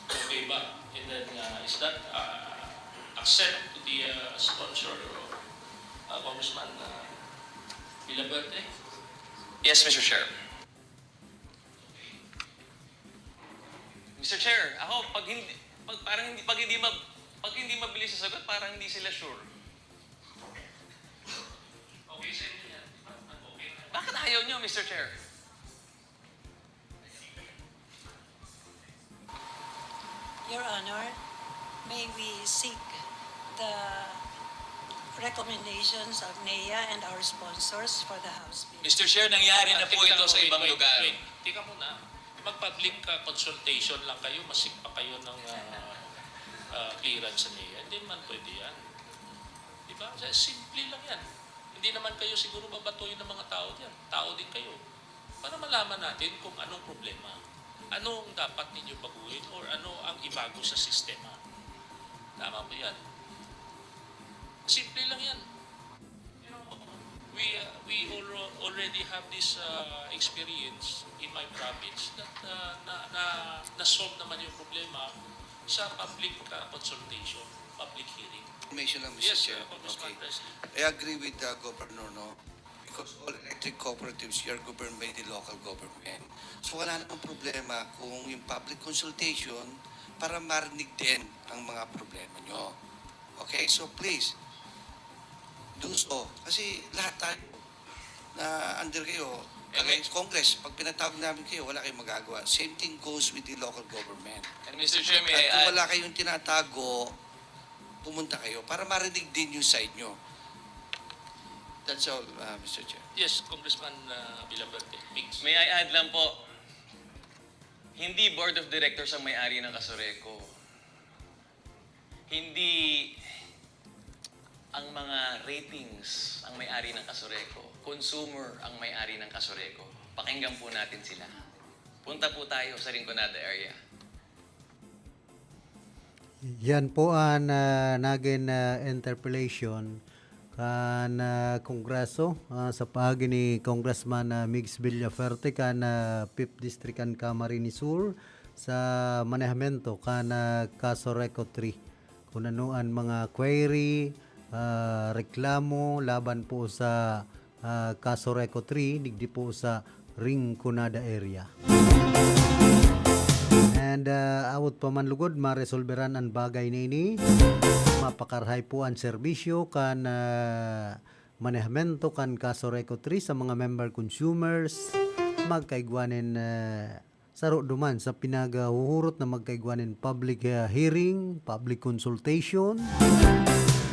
Okay ba? And then, is that accept to the sponsor of Congressman Villaverde? Yes, Mr. Chair. Mr. Chair, ako pag hindi mabilis sa sagot, parang hindi sila sure. Okay, sa inyo yan. Okay. Bakit ayaw nyo, Mr. Chair? Your Honor, may we seek the recommendations of NEA and our sponsors for the House bill. Mr. Chair, nangyari na po ito sa ibang lugar. Tika muna. Mag-public consultation lang kayo, masik pa kayo ng clearance niya. Hindi naman pwede yan. Diba? Simple lang yan. Hindi naman kayo siguro babatuin ng mga tao diyan. Tao din kayo. Para malaman natin kung anong problema. Ano ang dapat ninyo baguhin or ano ang ibago sa sistema. Tama mo yan. Simple lang yan. You know, we already have this experience in my province that na-solve naman yung problema sa public consultation, public hearing. Information lang, Mr. Yes, Chair. Congressman Okay. Presley. I agree with the Governor, no? because all electric cooperatives are governed by the local government. So wala namang problema kung yung public consultation para marinig din ang mga problema nyo. Okay, so please, do so. Kasi lahat tayo na under kayo, Congress, pag pinatawag namin kayo, wala kayong magagawa. Same thing goes with the local government. And Mr. Chair, may At I kung add, wala kayong tinatago, pumunta kayo para marinig din yung side nyo. That's all, Mr. Chair. Yes, Congressman Villaverde. Mix. may I add lang po, hindi board of directors ang may-ari ng Kasureco. Hindi ang mga ratings ang may-ari ng Kasureco. Consumer ang may-ari ng Kasureco. Pakinggan po natin sila. Punta po tayo sa Rinconada area. Yan po ang naging interpellation kan Kongreso sa paagi ni Congressman Migs Villaferte kan 5th District kan Camarines Sur sa manehmento kan Kasureco 3. Kung ano ang mga query, reklamo laban po sa Kasureco 3 digdi po sa Rinconada area. And awat pa man lugod maresolveran ang bagay na ini, mapakarhay po ang serbisyo kan manehmento kan Kasureco 3 sa mga member consumers, magkaigwanin saro duman sa pinagahuhurot na magkaigwanin public hearing, public consultation,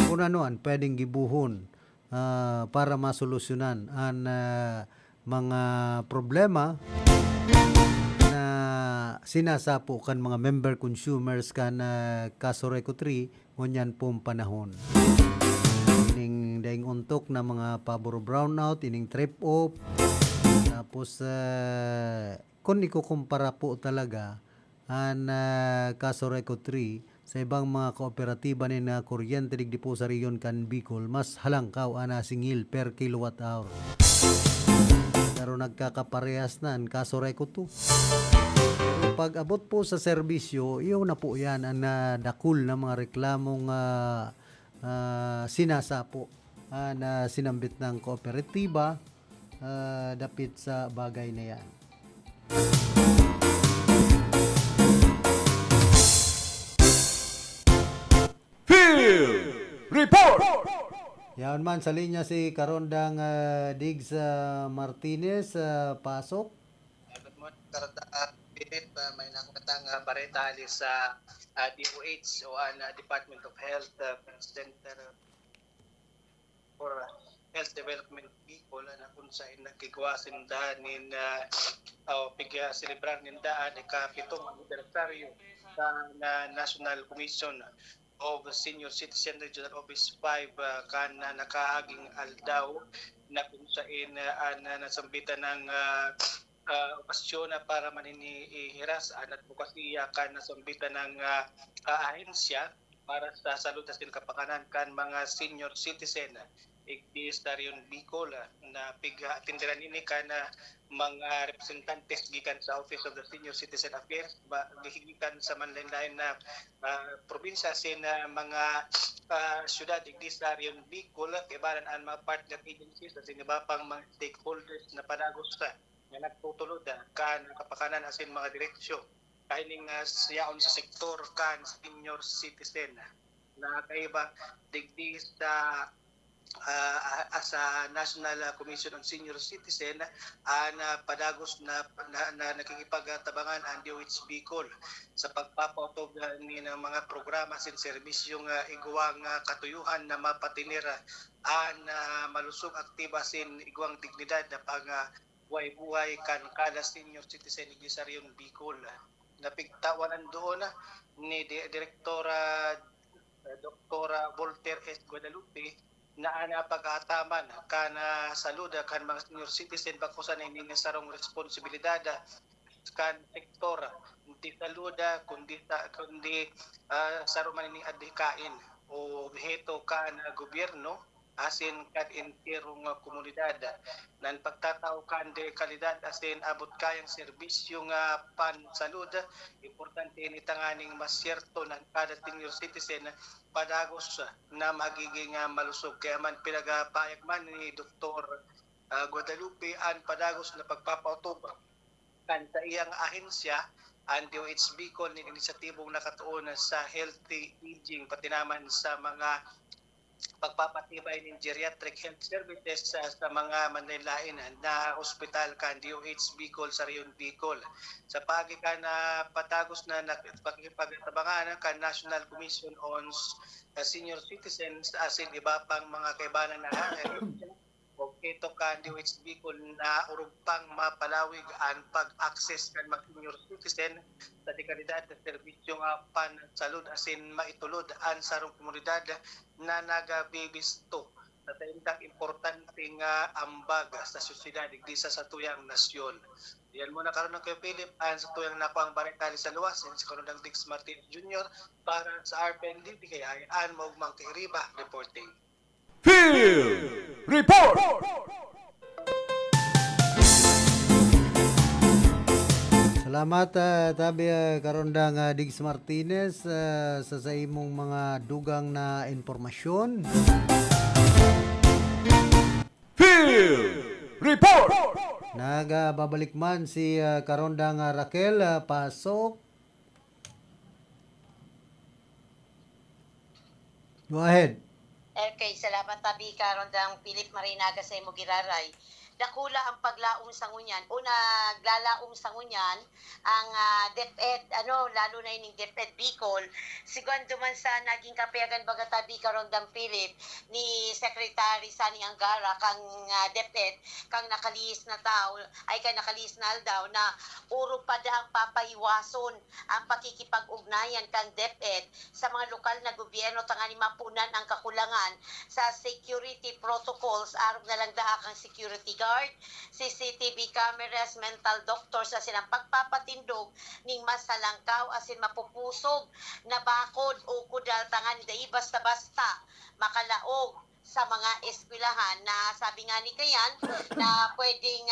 kung ano ang pwedeng gibuhon para masolusyonan ang mga problema na sinasapo kan mga member consumers kan Kasureco 3 ngunyan pong panahon. Ining daing untok na mga pabor brownout, ining trip off, tapos kung ikukumpara po talaga ang Kasureco 3 sa ibang mga kooperatiba ni na kuryente digdi po sa riyon kan Bicol, mas halangkaw ana singil per kilowatt hour. Pero nagkakaparehas na ang Kasureco 2. Pag abot po sa serbisyo, iyon na po yan ang dakul na mga reklamong sinasapo na sinambit ng kooperatiba dapit sa bagay na yan. Yan man sa linya si Karondang Diggs Martinez, pasok. Good morning, Karondang Philip. May nakatang bareta sa DOH o Department of Health Center for Health Development People na kung saan nagkigwasin danin pigya celebrar nindaan ikapitong anibersaryo sa National Commission of Senior Citizen Regional Office 5 kan nakaaging aldaw na kung saan nasambitan ng okasyon para maninihiras at advokasya kan nasambitan ng ahensya para sa salud at kapakanan kan mga senior citizen igdis darion Bicol na piga-atindiran ini kan mga representantes gikan sa Office of the Senior Citizen Affairs gihigikan sa manlain-lain na probinsya sin mga syudad igdis darion Bicol ibaran ang mga partner agencies at sinibapang mga stakeholders na padagos sa nga nagtutulod kan kapakanan asin mga direksyon kahining siyaon sa sektor kan senior citizen na kaiba digdi sa sa National Commission on Senior Citizen na padagos na nakikipagtabangan ang DOH Bicol sa pagpapautob ni ng mga programa sin serbisyong iguang katuyuhan na mapatinira an malusog aktiba sin iguang dignidad na pang buhay kan kada senior citizen ni Gisarion Bicol. Napigtawanan doon ni Direktora Dr. Voltaire S. Guadalupe na pag-ataman kana saluda kan mga senior citizen bakusan na hindi sarong responsibilidad kan sektor hindi saluda kundi sarong man ini adhikain o heto kan gobyerno asin kan interong komunidad nan pagtatao kan de kalidad asin abot kayang serbisyo nga pansalud importante ni tanganing masyerto ng kada senior citizen padagos na magiging malusog kaya man pinagapayag man ni Dr. Guadalupe ang padagos na pagpapautoba kan sa iyang ahensya ang DOH Bicol ni inisyatibong nakatuon sa healthy aging pati naman sa mga pagpapatibay ng geriatric health services sa mga manlain na ospital kan DOH Bicol sa Rion Bicol. Sa pagikan na patagos na pagtabangan kan National Commission on Senior Citizens asin iba pang mga kaibanan na o ito kan DOH Bicol na urugpang mapalawig ang pag-access kan mga senior citizen sa dekalidad at serbisyong pansalud asin maitulod ang sarong komunidad na nagabibisto sa taindang importanteng ambag sa syudad digdi sa tuyang nasyon. Yan muna karon ng kayo Philip ang sa tuyang nakuang baretali sa luwas sa karon ng Dix Martinez Jr. para sa RPNDP kaya ay mo Mangkiriba reporting. Field Report! Salamat tabi karondang Diggs Martinez sa imong mga dugang na impormasyon. Field Report! Babalik man si karondang Raquel pasok. Go ahead. Okay, salamat tabi karon dang Philip Marinaga sa imo giraray. Dakula ang paglaom sa ngunyan. Una, naglalaom sa ngunyan ang DepEd, lalo na ining DepEd Bicol. Segundo man sa naging kapayagan baga tabi karon dang Philip ni Secretary Sani Angara kang DepEd kang nakalis na aldaw na uro pa ang papahiwason ang pakikipag-ugnayan kang DepEd sa mga lokal na gobyerno tangani mapunan ang kakulangan sa security protocols arog na lang daa kang security guard, CCTV cameras, mental doctors sa silang pagpapatindog ning masalangkaw asin mapupusog na bakod o kudal tangani dai basta-basta makalaog sa mga eskwelahan na sabi nga ni Kayan na pwedeng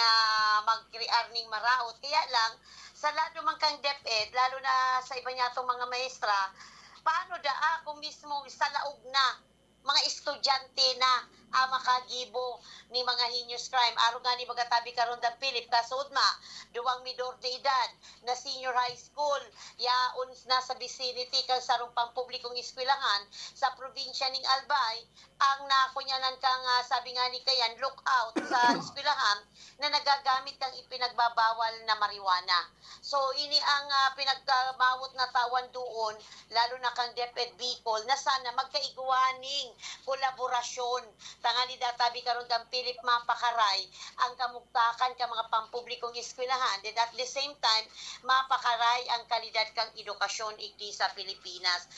mag-create ning maraot. Kaya lang, sa lado man kang DepEd, lalo na sa iba niya itong mga maestra, paano kung mismo sa laog na mga estudyante na makagibo ni mga heinous crime. Araw nga ni magatabi karon dang Philip kasudma, duwang midor de edad na senior high school, yaon na sa vicinity kang sarong pampublikong eskwelahan sa probinsya ning Albay, ang nakunyanan kang sabi nga ni Kayan, lookout sa eskwelahan na nagagamit kang ipinagbabawal na marijuana. So ini ang pinagmawot na tawan doon, lalo na kang DepEd Bicol, na sana magkaiguaning kolaborasyon tangani databi karon kang Philip mapakaray ang kamugtakan ka mga pampublikong eskwelahan, and at the same time mapakaray ang kalidad kang edukasyon igdi sa Pilipinas.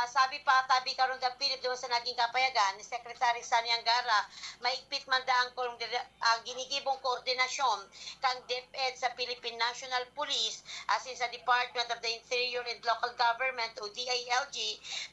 Sabi pa tabi karon kang Philip doon sa naging kapayagan ni Secretary Sani Angara, maigpit man daang ginigibong koordinasyon kang DepEd sa Philippine National Police asin sa Department of the Interior and Local Government o DILG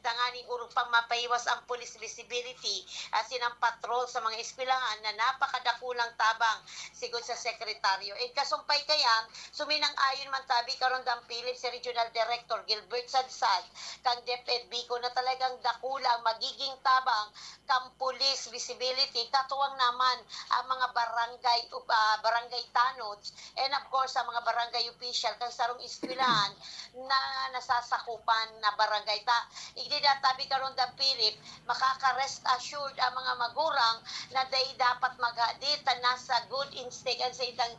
tangani urong pang mapaiwas ang police visibility asin ang patrol sa mga eskwelahan na napakadakulang tabang sigod sa sekretaryo. E kasumpay kaya suminang ayon man tabi karon dang Philip si Regional Director Gilbert Sadsad kang DepEd Bicol na talagang dakulang magiging tabang kang police visibility katuwang naman ang mga barangay tanods and of course ang mga barangay official kang sarong eskwelahan na nasasakupan na barangay igdi tabi karon dang Philip makaka-rest assured ang mga magurang na dapat maghadit nasa good instinct and sa itang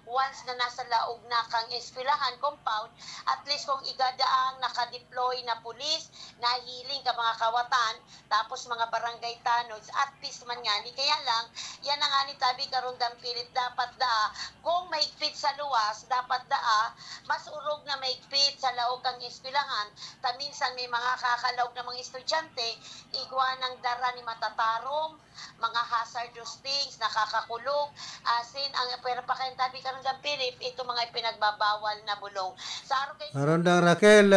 once na nasa laog na kang eskwelahan compound, at least kung igadaang nakadeploy na pulis, nahiling ka mga kawatan, tapos mga barangay tanods, at peace man nga ni. Kaya lang, yan ang nga ni tabi karon dang Philip, dapat kung maigpit sa luwas, dapat mas urog na maigpit sa laog kang eskwelahan. Minsan may mga kakalaog na mga estudyante, igwa ng dara ni matatarong, mga hazardous things, nakakakulong, asin ang pera pa kayong tabi karon dang Philip, ito mga ipinagbabawal na bulong. Sa araw kayo Karondang Raquel,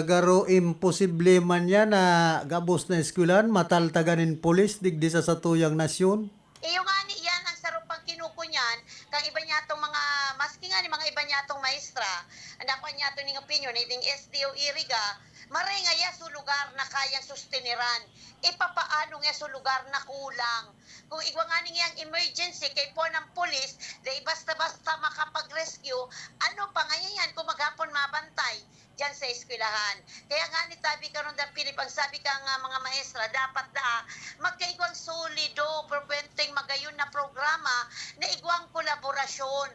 garo imposible man yan na gabos na eskwelahan, mataltaganin polis, digdi sa satuyang nasyon. Yung nga ni yan ang sarupang kinukunyan kang iba niya itong mga maski nga ni mga iba niya itong maestra ang dapat niya itong opinion iting SDO Iriga Maray nga ya sa lugar na kayang susteniran. Ipapaano nga sa lugar na kulang. Kung igwa nga niyang emergency kay po ng pulis, dahil basta-basta makapag-rescue, ano pa ngayon yan kung maghapon mabantay dyan sa eskwelahan. Kaya nga ni Tabi karon da Pilip, ang sabi ka nga mga maestra, dapat da magkaigwang solido, perpenteng magayon na programa na igwang kolaborasyon.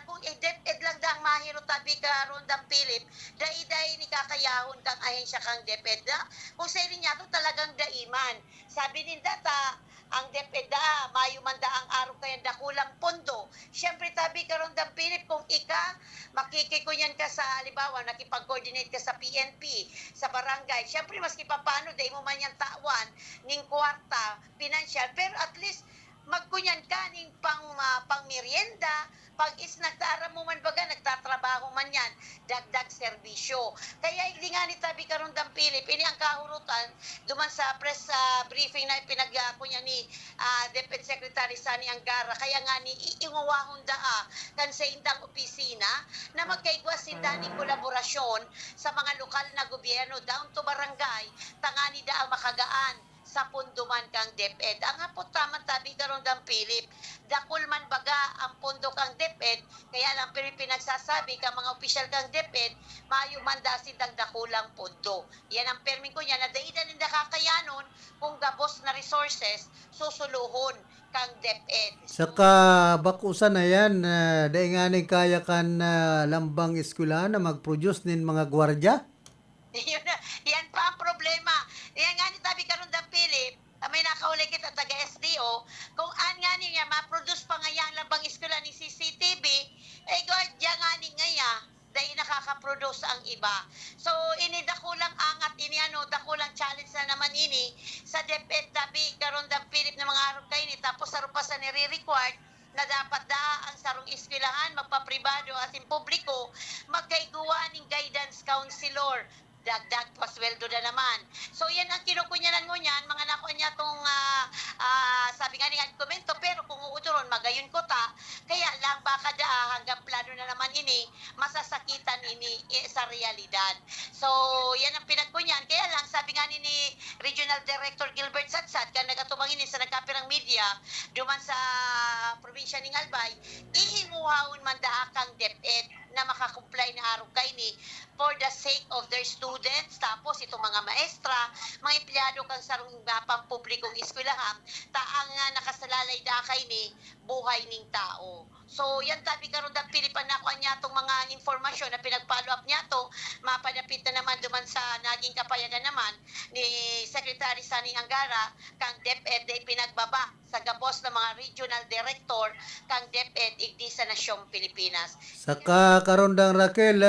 Kung DepEd lang da ang mahiro Tabi karon da Pilip, dai-dai ni kakayahon kang ahensya kang DepEd da. Kung sa niya to talagang daiman. Sabi ni data, ang DepEd da, mayo man da ang araw kaya da kulang pondo. Siyempre Tabi karon da Pilip, kung makikikunyan ka sa halimbawa, nakipag-coordinate ka sa PNP, sa barangay, siyempre maski pa paano, dahil mo man yung tawan, ning kwarta, financial, pero at least magkunyan ka ning pang merienda, pag nagtaara mo man baga, nagtatrabaho man yan, dagdag serbisyo. Kaya hindi nga ni Tabi karon dang Pilip, ini ang kahurutan, duman sa press briefing na pinagkunya ni DepEd Secretary Sani Angara, kaya nga ni iingawahon daa kan sa indang opisina na magkaigwas sinda ning kolaborasyon sa mga lokal na gobyerno down to barangay, tangani daa makagaan sa punduman kang DepEd. Ang hapot taman Tabi karon dang Pilip, dakul man baga ang pundo kang DepEd, kaya lang pinagsasabi ka mga opisyal kang DepEd, maayo man da sindang dakulang pundo. Yan ang permin ko niya, na daidan ninda kakayanon kung gabos na resources susuluhon kang DepEd. Saka bakusan na yan, dahil nga ni kaya kan lambang eskwelahan na mag-produce nin mga gwardya? Yan pa ang problema. Yan nga ni Tabi karon da Pilip, may nakaulikit at taga-SDO, kung nga niya ma-produce pa nga yan labang eskwela ni CCTV, gordya nga ni ngaya, dahil nakaka-produce ang iba. So, ini dakulang angat, ini dakulang challenge na naman ini, sa DepEd Tabi karon da Pilip na mga araw kayo ni, tapos sa rupa sa nire-required, na dapat ang sarong eskwelahan, magpapribado at publiko, magkaiguan ng guidance counselor, dagdag pasweldo na naman. So yan ang kinukunyanan mo niyan, mga nakuha niya itong sabi nga niyan komento, pero kung uuturon, magayon ko ta, kaya lang baka hanggang plano na naman ini, masasakitan ini sa realidad. So yan ang pinagkunyan, kaya lang sabi nga ni Regional Director Gilbert Satsat, kan nagatumang ini sa nagkapirang media, duman sa probinsya ng Albay, ihinguhawon man kang DepEd na makakomply na araw kay ni for the sake of their students, tapos itong mga maestra, mga empleyado kang sarong pampublikong eskwelahan, taang nakasalalay da kay ni buhay ning tao. So yan Tabi karon da Pilipan na ko niya itong mga informasyon na pinag-follow up niya to, mapadapit na naman duman sa naging kapayagan naman ni Secretary Sani Angara kang DepEd ay pinagbaba sa gabos ng mga regional director kang DepEd igdi sa nasyong Pilipinas. Saka karon dang Raquel,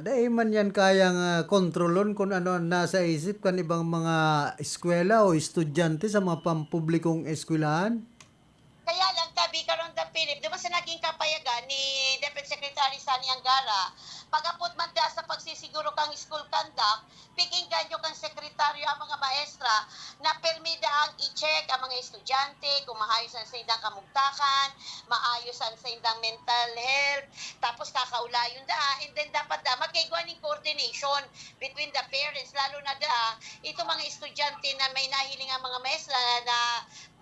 dahil man yan kayang kontrolon kung ano nasa isip kan ibang mga eskwela o estudyante sa mga pampublikong eskwelahan? Kaya lang Tabi karon da Pilip, di ba sa naging kapayagan ni Deputy Secretary Sani Angara, pagapot man da sa pagsisiguro kang school conduct, pikinggan nyo kang sekretaryo ang mga maestra na permida ang i-check ang mga estudyante kung maayos ang sa indang kamugtakan, maayos ang sa indang mental health, tapos kakaulayon da, and then dapat da magkaigwa ng coordination between the parents, lalo na da ito mga estudyante na may nahiling ang mga maestra na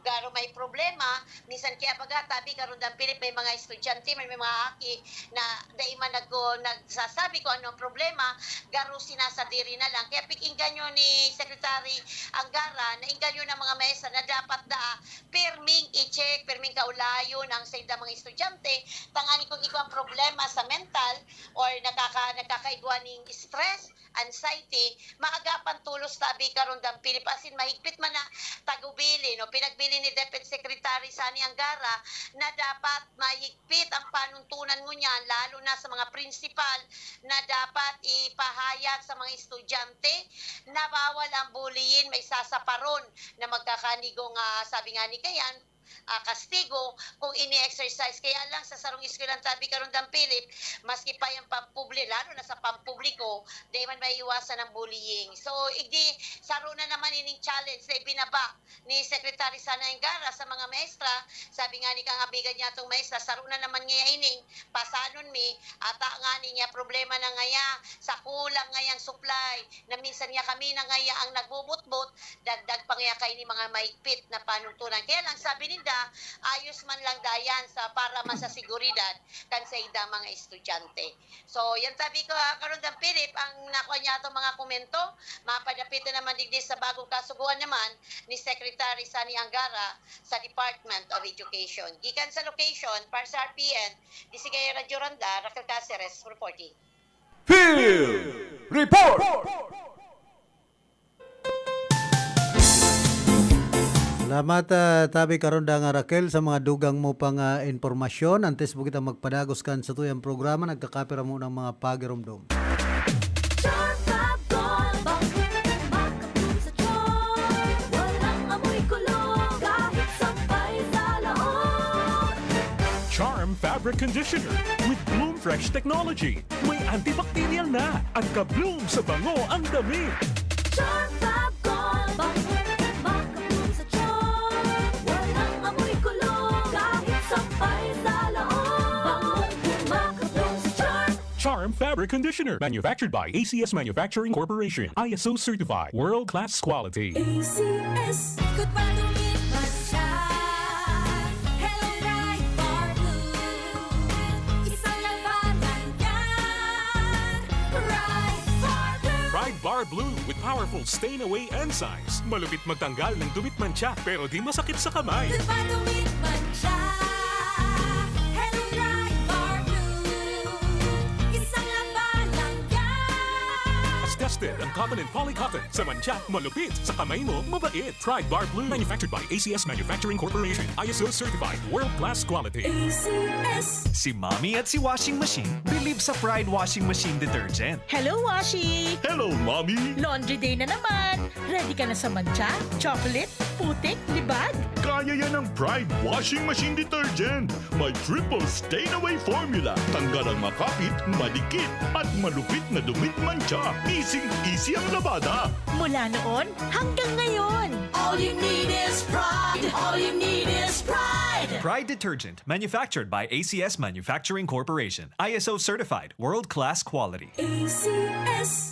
garo may problema, minsan kaya baga Tabi karon dang Pilip, may mga estudyante, may mga aki na dahil man nagsasabi ko ano ang problema, garo sinasadiri na lang. Kaya pikinggan nyo ni Secretary Angara, na inggan nyo ng mga mesa na dapat perming i-check, perming kaulayon ang sa mga estudyante, tangani kung ikaw ang problema sa mental or nakakaigwa ng stress, anxiety, maagapan tulos Tabi karon dang Pilip, asin mahigpit man na tagubili, no? Pinagbili ni Deputy Secretary Sani Angara na dapat mahigpit ang panuntunan mo niyan, lalo na sa mga principal, na dapat ipahayag sa mga estudyante na bawal ang bullying, may sasaparon na magkakanigong sabi nga ni Kayan, kastigo kung ini-exercise. Kaya lang sa sarong eskwelahan tabi karon dang Philip, maski pa yung pampubliko, lalo na sa pampubliko, di man may iwasan ng bullying. So, igdi saro na naman ining challenge na ibinaba ni Secretary Sani Angara sa mga maestra. Sabi nga ni kang abigan niya itong maestra, saro na naman nga ining pasanon mi, ata nga niya problema na ngaya sa kulang ngayang supply, na minsan nga kami na ngaya ang nagbubutbot, dagdag pa nga kay ni mga maigpit na panuntunan. Kaya lang sabi ninda, ayos man lang dayan sa para man sa seguridad kan sa ida mga estudyante. So, yan tabi ko karon dang Philip, ang nakuha niya itong mga komento, mapadapit na naman digdi sa bagong kasuguan naman ni Secretary Sani Angara sa Department of Education. Gikan sa location, para sa RPN, di si Gaya Radio Randa, Raquel Cáceres reporting. Field Report! Salamat tabi karon da nga Raquel sa mga dugang mo pang informasyon. Antes mo kita magpadagos kan sa tuyang programa, nagkakapira mo ng mga pagiromdom. Charm Fabric Conditioner with Bloom Fresh Technology. May antibacterial na at ka-bloom sa bango ang damit. Charm Fab Gold, makabloom sa charm. Walang amoy kulong, kahit sampay sa loob. Makabloom sa charm. Charm Fabric Conditioner, manufactured by ACS Manufacturing Corporation. ISO certified, world-class quality. ACS, good pa lumipas siya. Hello, Bright Bar Blue. Isang labanan yan. Bright Bar Blue. Pride Bar Blue with powerful stain-away enzymes. Malupit magtanggal ng dumit mancha pero di masakit sa kamay. Good pa lumipas siya. Hello, Bright Bar Blue. Isang labanan yan. As tested ang cotton and polycotton. Sa mancha, malupit. Sa kamay mo, mabait. Pride Bar Blue. Manufactured by ACS Manufacturing Corporation. ISO certified. World-class quality. ACS. Si Mommy at si Washing Machine believe sa Pride Washing Machine Detergent. Hello, Washi! Hello, Mommy! Laundry day na naman! Ready ka na sa mancha, chocolate, putik, libag? Kaya yan ang Pride Washing Machine Detergent. May triple stain-away formula. Tanggal ang makapit, madikit, at malupit na dumit mancha. Easy ang labada. Mula noon hanggang ngayon. All you need is pride. All you need is pride. Pride Detergent, manufactured by ACS Manufacturing Corporation. ISO certified, world-class quality. ACS.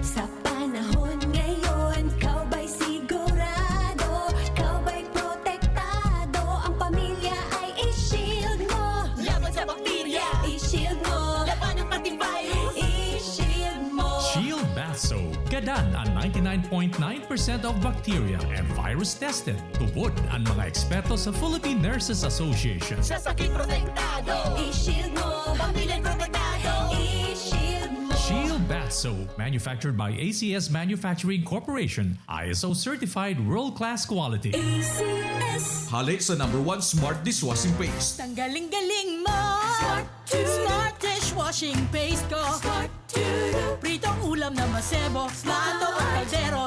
Sa panahon ngayon, kau ba'y sigurado? Kau ba'y protektado? Ang pamilya ay i-shield mo. Laban sa bakterya, i-shield mo. Laban ng antivirus, i-shield mo. Shield Bath Soap. Gadan ang 99.9% of bacteria and virus tested. Tubod ang mga eksperto sa Philippine Nurses Association. Sa sakit protektado, i-shield mo. Pamilya protektado, i-shield mo. Shield Bath Soap, manufactured by ACS Manufacturing Corporation. ISO certified world-class quality. ACS. Halik sa #1 Smart Dishwashing Paste. Tanggaling-galing mo! Smart Smart dishwashing paste ko! Smart Pritong ulam na masebo, plato o kaldero.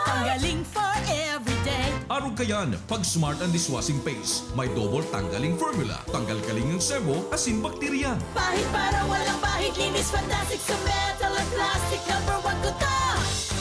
Tanggaling for everyday. Araw kayan, pag Smart ang Dishwashing Paste, may double tanggaling formula. Tanggal-galing ng sebo, asin bakterya. Pahit para walang bahid, linis fantastic sa metal at plastic. #1 ko to!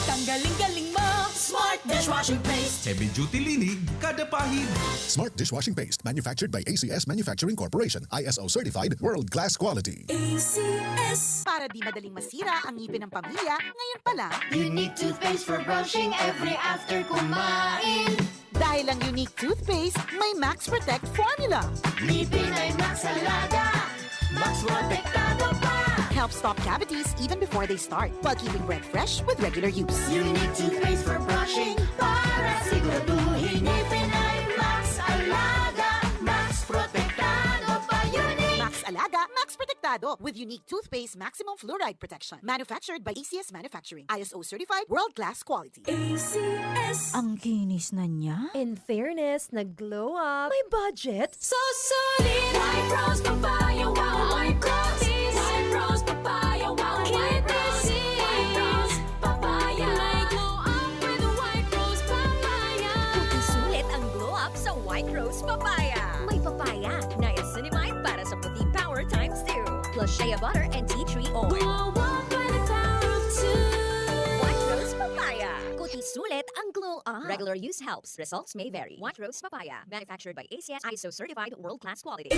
Tanggaling-galing mo! Smart dishwashing paste. Heavy duty linig, kada pahid. Smart Dishwashing Paste, manufactured by ACS Manufacturing Corporation. ISO certified, world-class quality. ACS. Para di madaling masira ang ngipin ng pamilya, ngayon pa lang. Unique toothpaste for brushing every after kumain. Dahil ang unique toothpaste, may Max Protect formula. Ngipin ay Max Alaga. Max Protektado pa. Helps stop cavities even before they start, while keeping breath fresh with regular use. Unique toothpaste for brushing para siguraduhin ngipin ay Max Alaga. Max Protektado pa. Unique. Max Alaga, Max Protectado with unique toothpaste maximum fluoride protection. Manufactured by ACS Manufacturing. ISO certified, world-class quality. ACS. Ang kinis na niya. In fairness, nag-glow up. May budget. So solid. White Rose Papaya, wow. White Rose. White Rose Papaya, wow. White Rose. White Rose Papaya. May glow up with White Rose Papaya. Sulit ang glow up sa Rose Papaya. May papaya, niacinamide para sa puti power times 2. Plus shea butter and tea tree oil. White Rose Papaya. Kuti sulit ang glow up. Regular use helps. Results may vary. White Rose Papaya. Manufactured by ACS ISO certified world-class quality.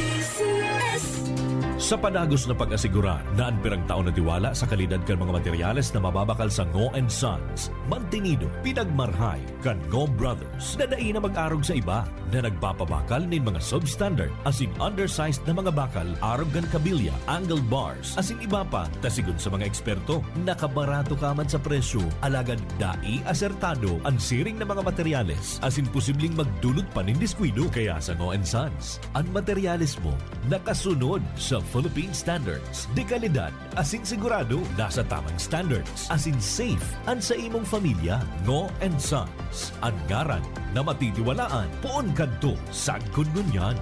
Sa panagos na pag-asigurar na ang pirang taon na tiwala sa kalidad kan mga materyales na mababakal sa Ngo & Sons, mantinido, pinagmarhay kan Ngo Brothers na dai na mag-arog sa iba na nagpapabakal nin mga substandard as in undersized na mga bakal, arog kan kabilya, angle bars, as in iba pa, tasigon sa mga eksperto, nakabarato ka man sa presyo, alagad dai asertado ang siring na mga materyales as in posibleng magdulot pa nin diskwido. Kaya sa Ngo & Sons, ang materyales mo nakasunod sa Philippine standards. De kalidad, asin sigurado, nasa tamang standards. Asin safe, ang sa imong familia. Ngo & Sons. Ang ngaran na matitiwalaan. Poon kadto, sagkod ngunyan.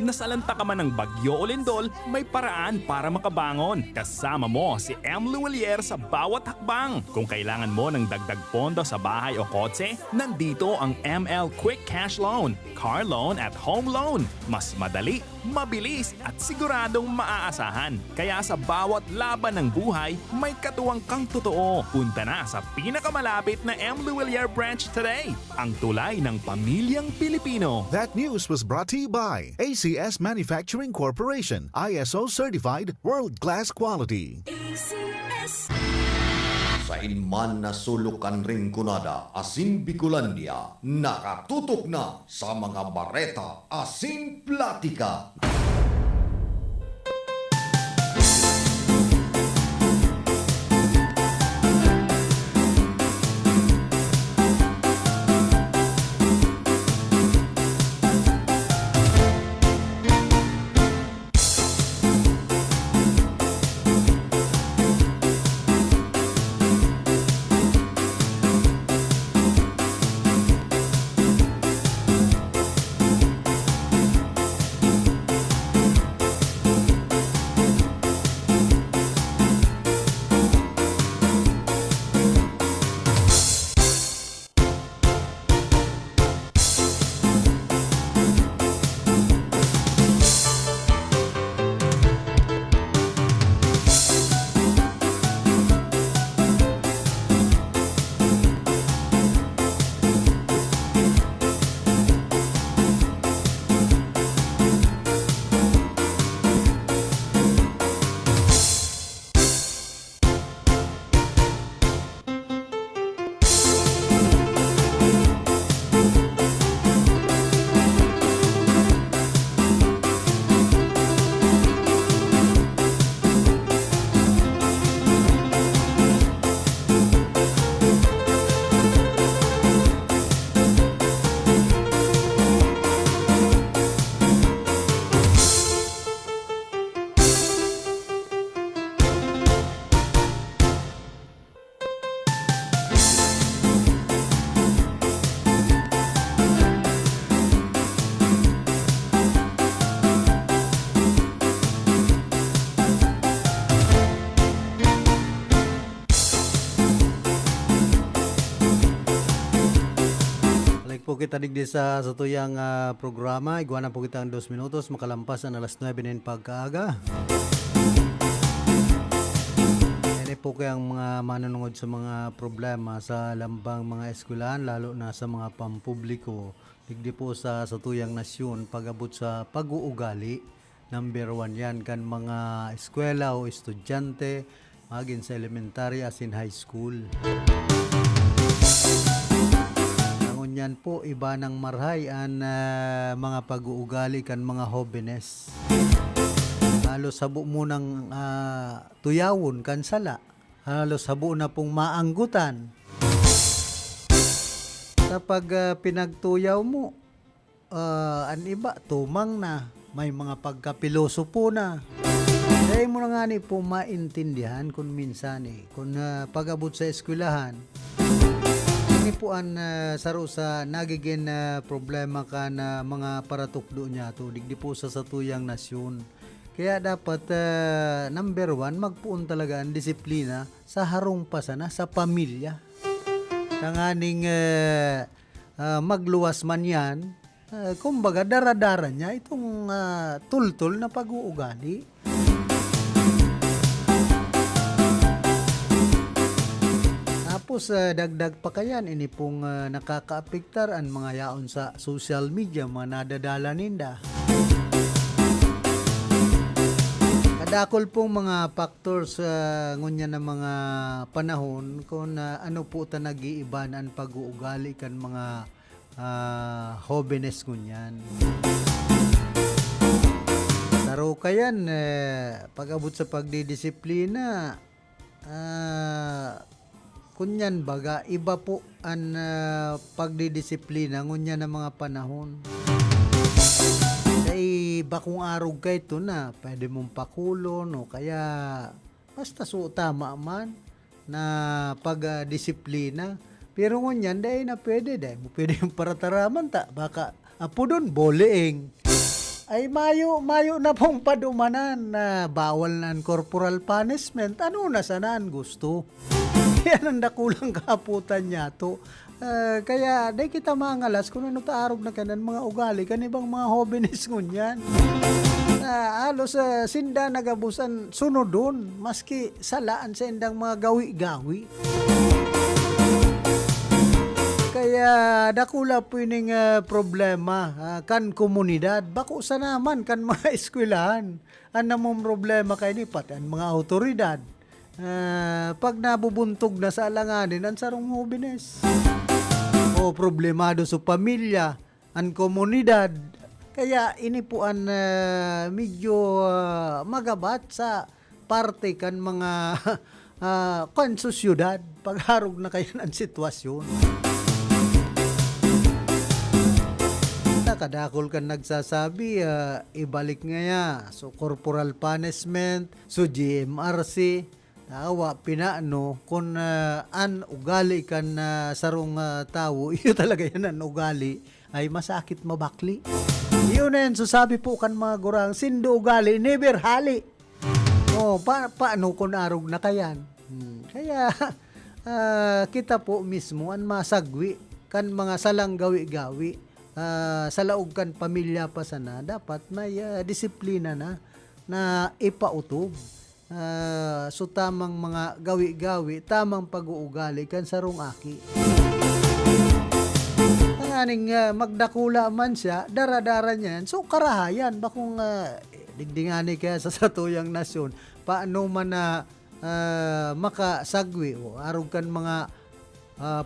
Nasalanta ka man ng bagyo o lindol, may paraan para makabangon. Kasama mo si M. Luwalier sa bawat hakbang. Kung kailangan mo ng dagdag pondo sa bahay o kotse, nandito ang ML Quick Cash Loan, Car Loan at Home Loan. Mas madali, mabilis at siguradong maaasahan. Kaya sa bawat laban ng buhay, may katuwang kang totoo. Punta na sa pinakamalapit na M. Luwalier branch today. Ang tulay ng pamilyang Pilipino. That news was brought to you by ACS Manufacturing Corporation, ISO certified world-class quality. Sa inman na sulukan ringkunada asin Bicolandia, nakatutok na sa mga bareta asin platika. po kita digdi sa tuyang programa. Iguana po kita ang 2 minutos. Makalampas ang alas 9 ng pagkaaga. Yan po kayang mga manunungod sa mga problema sa lambang mga eskwelahan, lalo na sa mga pampubliko. Digdi po sa tuyang nasyon, pag-abot sa pag-uugali. Number 1 yan kan mga eskwela o estudyante, maging sa elementary as in high school. Yan po iba ng marhay ang mga pag-uugali kan mga hobbines. Halos sabo mo ng tuyawon kan sala. Halos sabo na pong maanggutan. Kapag pinagtuyaw mo, ang iba tumang na. May mga pagkapiloso po na. Dahil mo na nga ni po maintindihan kung minsan kung pag-abot sa eskwelahan. Ini po ang saro sa nagiging problema ka na mga paratukdo niya to digdi po sa satuyang nasyon. Kaya dapat number 1 magpuon talaga ang disiplina sa harong pasana sa pamilya. Kanganing magluwas man yan, kumbaga daradara niya itong tultol na pag-uugali. Tapos dagdag pa kayan, ini pong nakakaapektar ang mga yaon sa social media, mga nadadala ninda. Kadakol pong mga factors ngunya ng mga panahon kung ano po ta nag-iiban ang pag-uugali kan mga hobenes ngunyan. Taro kayan, pag-abot sa pagdidisiplina, kunyan baga, iba po ang pagdidisiplina ngunyan ng mga panahon. Kaya bakong arog ka ito na, pwede mong pakulo, no? Kaya basta tama man na pagdisiplina. Pero ngunyan, dahil na pwede yung parataraman ta, baka apo doon, boleeng. Ay mayo na pong padumanan na bawal na ang corporal punishment. Ano na sanaan gusto? Yan ang dakulang kaputan niya to. Kaya day kita mangalas kung ano taarog na kanan mga ugali kanibang mga hobinis ngunyan. Halos sinda nagabusan sunod doon maski salaan sa indang mga gawi-gawi. Kaya dakula po yung problema kan komunidad. Bako sa naman kan mga eskwelahan. Ano mong problema kayo ni pati ang mga autoridad. Pag nabubuntog na sa alanganin ang sarong hobines. O problemado sa pamilya, ang komunidad. Kaya ini po ang medyo magabat sa parte kan mga kan sosyudad. Pagharog na kayo ng sitwasyon. Kadakol kan nagsasabi, ibalik nga so corporal punishment, so GMRC, tawa pinaano kung an ugali kan sarong tao, iyo talaga yan an ugali ay masakit mabakli. Iyo na yan, so sabi po kan mga gurang, sindo ugali, never hali. Paano kung arog na kayan? Kaya kita po mismo an masagwi kan mga salang gawi-gawi. Sa laog kan pamilya pa sana, dapat may disiplina na ipautob. So tamang mga gawi-gawi, tamang pag-uugali kan sarong aki. Tanganing magdakula man siya, daradara niyan, so karahayan, bakong digdingani kaya sa satuyang nasyon, paano man na makasagwi, arog kan mga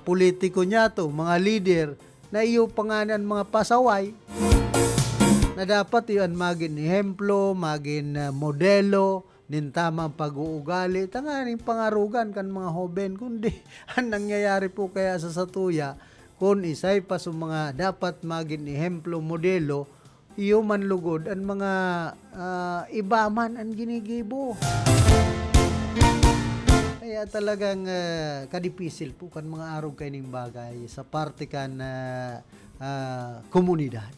politiko niya to, mga leader, na iyo panganan mga pasaway na dapat iyon maging ehemplo, maging modelo nin tamang pag-uugali, tanganing pangarugan kan mga hoben, kundi ang nangyayari po kaya sa satuya kung isay pa sa mga dapat maging ehemplo, modelo, iyo man lugod ang mga iba man ang ginigibo. Kaya talagang kadipisil po kan mga arog kaining bagay sa parte kan komunidad.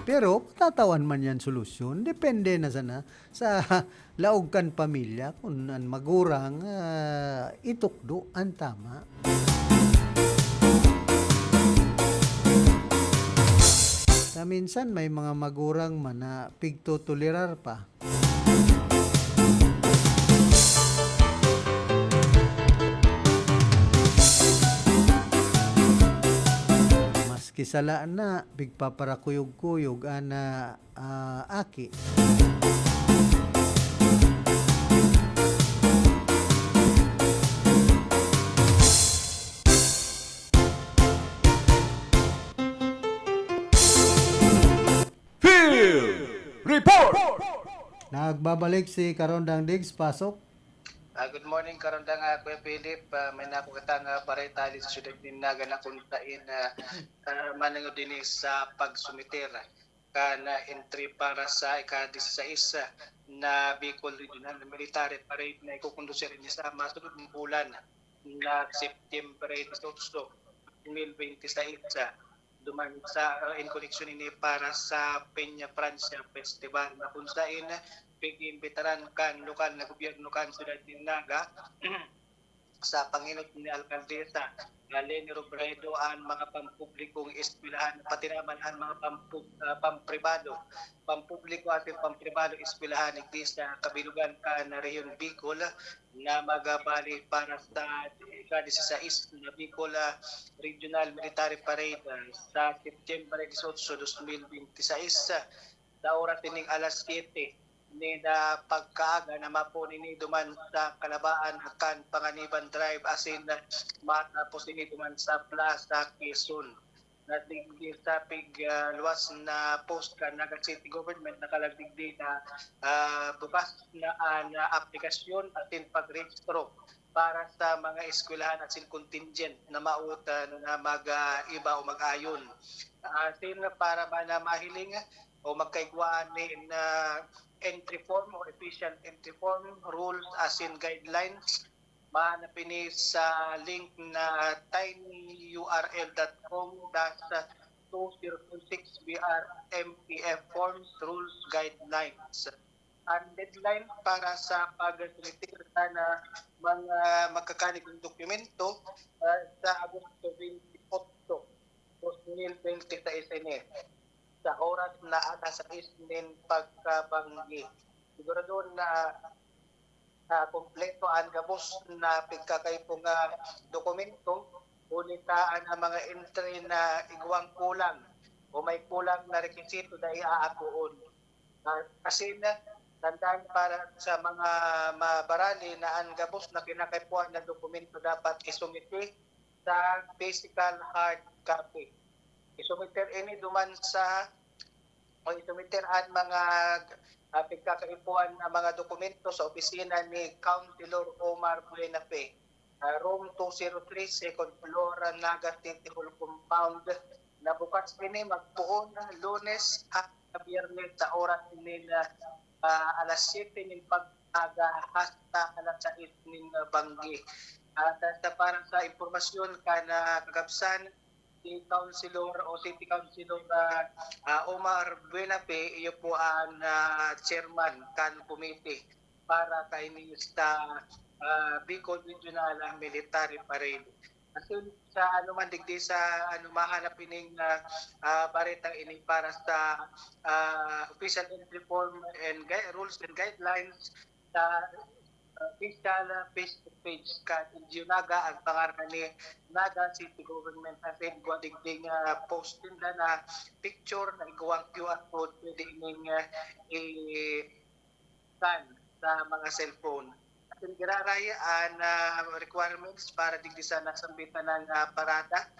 Pero tatawan man yan solusyon, depende na sana sa laog kan pamilya kung ang magurang itukdo ang tama. Minsan may mga magurang man na pigtutulirar pa. Kisalaan na bigpaparakuyog-kuyog ana aki. Field Report! Nagbabalik si Karondang Diggs, pasok. Good morning, karandang Kuya Philip. May nakukita nga baretali sa siyudad ni Naga na kuntain manangod din sa pagsumitir na entry para sa ika-16 na Bicol Regional Military Parade na ikukondusir niya sa masunod ng bulan na September 18, 2026. Duman sa in connection ini para sa Peña Francia Festival na kung saan pag-imbitaran kan lokal na gobyerno kan siyudad ni Naga sa Panginoon ni Alcaldesa Leni Robredo ang mga pampublikong eskwelahan, pati naman ang mga pampribado, pampubliko at pampribado eskwelahan igdi sa kabilugan ka na Rehiyon Bicol na magabali para sa ika-16 na Bicol Regional Military Parade sa September 18, 2026 sa oras tining alas 7 ni na pagkaaga na mapo ni duman sa Kalabaan akan Panganiban Drive asin matapos ni duman sa Plaza Quezon na digdi sa luwas na post ka Naga City Government nakalagdigdi na bukas na aplikasyon atin pagrehistro para sa mga eskwelahan at contingent na mautan na mag-iba o mag-ayon. Asin para ba na mahiling o magkaigwaan ni na entry form o efficient entry form rules as in guidelines mahanapin ni sa link na tinyurl.com/2026 BRMPF forms rules guidelines. Ang deadline para sa pag-submit na mga magkakanig ng dokumento sa Agosto 28, 2026 sa oras na sa isnin pagkabanggi. Siguro na kompleto ang gabos na pagkakaipong dokumento, ulitaan ang mga entry na igwang kulang o may kulang na rekisito na iaakuon. Kasi na tandaan para sa mga mabarali na ang gabos na kinakaipuan na dokumento dapat isumiti sa physical hard copy. Isumiter ini duman sa o isumiter ang mga pagkakaipuan ng mga dokumento sa opisina ni Councilor Omar Buenafe, room 203, second floor, Naga City Hall Compound, na bukas ini magpuon Lunes at Biyernes sa oras ni alas 7 ng pag-aga hasta alas 6 ng banggi. At para sa impormasyon ka na kagabsan, si Councilor o City Councilor Omar Buenafe, iyo po ang chairman kan committee para kay sa Bicol Regional Military Parade. Kasi sa man digdi sa mahanap ining baretang ini para sa official entry form and rules and guidelines sa official Facebook page ka Naga ang pangalan ni Naga City Government asin guadigding postin na picture na igawang QR code pwede ining i-scan sa mga cellphone. Asin girarayaan requirements para digdi sa nasambitan ng parada.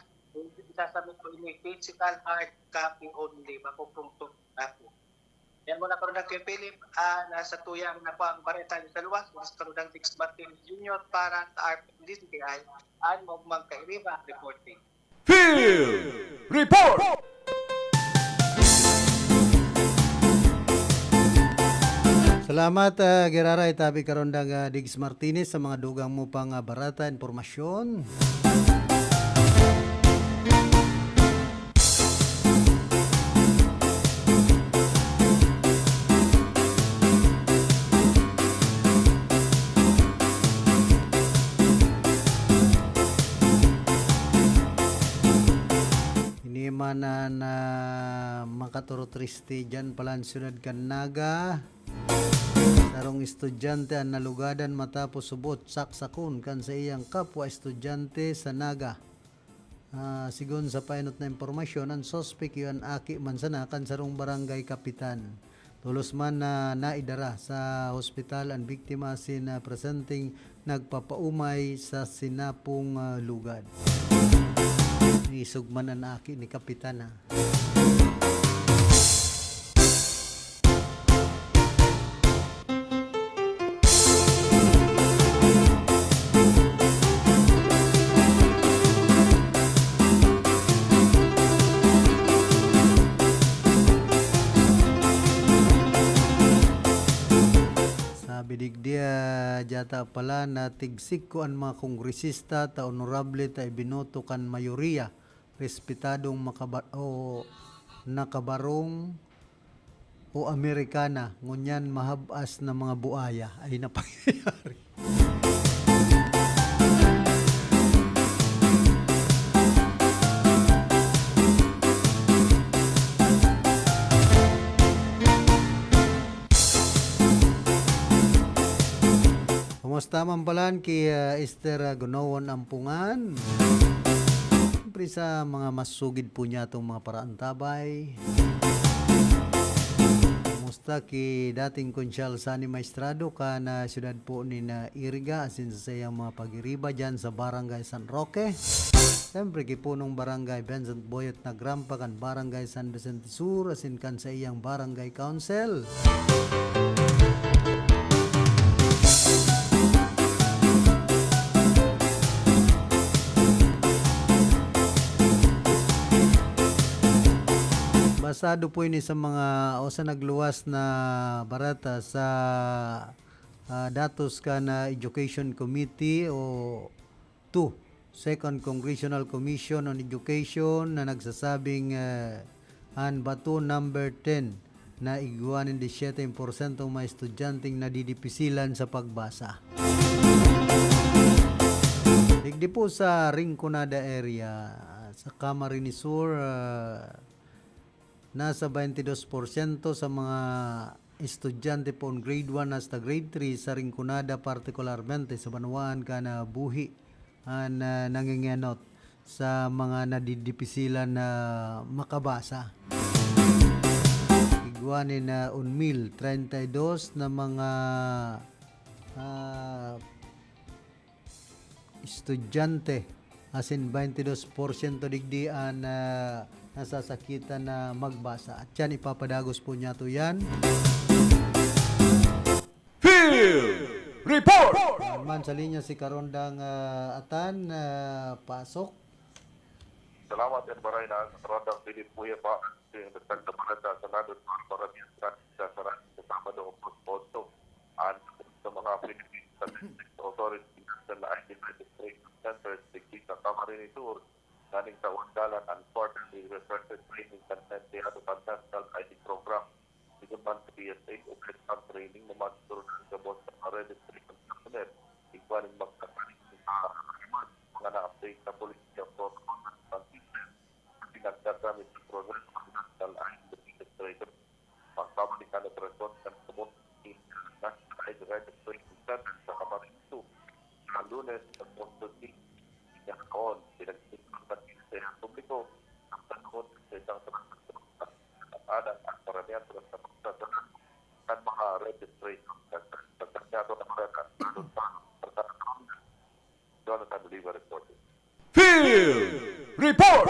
Isasamit ko ini physical hard copy only, mapupunto ako. Yan muna karoon ng kay Philip, nasa tuyang na po ang bareta sa luwas, nasa karoon ng Dix Martinez Jr. para sa RPDCI, at magkairiba reporting. Field Report! Salamat, Gerara. Itabi karon ng Diggs Martinez sa mga dugang mo pang barata, informasyon. Na makaturo triste dyan pala ang sunod kan Naga sarong estudyante ang nalugadan matapos subot saksakon kan sa iyang kapwa estudyante sa Naga. Sigon sa painot na impormasyon ang sospek yun aki mansanakan sarong barangay kapitan tulos man na naidara sa hospital ang biktima sin presenting nagpapaumay sa sinapong lugad. Isugman ang aki ni Kapitana. Sabi digdia jata pala na tigsik ko ang mga kongresista ta honorable ta ibinoto kan mayoriya respetadong nakabarong o Amerikana ngunyan mahabas na mga buaya ay napangyayari. Kumusta man palan kay Esther Gunawon Ampungan? Siyempre sa mga masugid po niya itong mga paraantabay. Kumusta kay dating Konsyal Sani Maestrado ka na siyudad po ni na Iriga asin sa sayang mga pagiriba dyan sa Barangay San Roque. Siyempre kay punong Barangay Vincent Boyot na Grampa kan Barangay San Vicente Sur asin kan sa iyang Barangay Council. Basado po ini sa mga o sa nagluwas na barata sa datos ka na Education Committee o 2 Second Congressional Commission on Education na nagsasabing an bato number 10 na iguanin 17% ng mga estudyanteng nadidipisilan sa pagbasa. Digdi po sa Rinconada area sa Camarines Sur, nasa 22% sa mga estudyante po grade 1 hasta grade 3 sa Rinconada, partikularmente sa Banwaan ka na buhi nangingenot sa mga nadidipisilan na makabasa. Iguanin na 1,032 na mga estudyante asin 22% digdian nasasakitan na magbasa. At yan, ipapadagos po niya to yan. Field Report! Man sa linya si Karondang Atan, pasok. Salamat at maray na sa Karondang Philip Puya pa. Yung nagtagdapalan sa Senado para sa sarang kasama doon po at sa mga Philippine Statistics Authority na Identified Centers, sa Camarines Sur, galing sa Wandalan and quarterly restricted training content at national ID program. Ito man sa PSA o critical training na magturo sa boss sa registration personnel. Igualing magkakaling sa mga na-update sa polisiya protocol at system. Pinagdagamit sa program ng national ID registration. Pagpapalikan at response ng sumunod national ID registration center sa Camarines Sur. Sa Lunes at Monday, pinakaon, pinagsisimpan sa publiko ang tanong sa isang transaksyon at ang paramihan sa pagsasalan at mga registration sa ternyado na marakan doon sa Jonathan Oliva reporting. Field Report!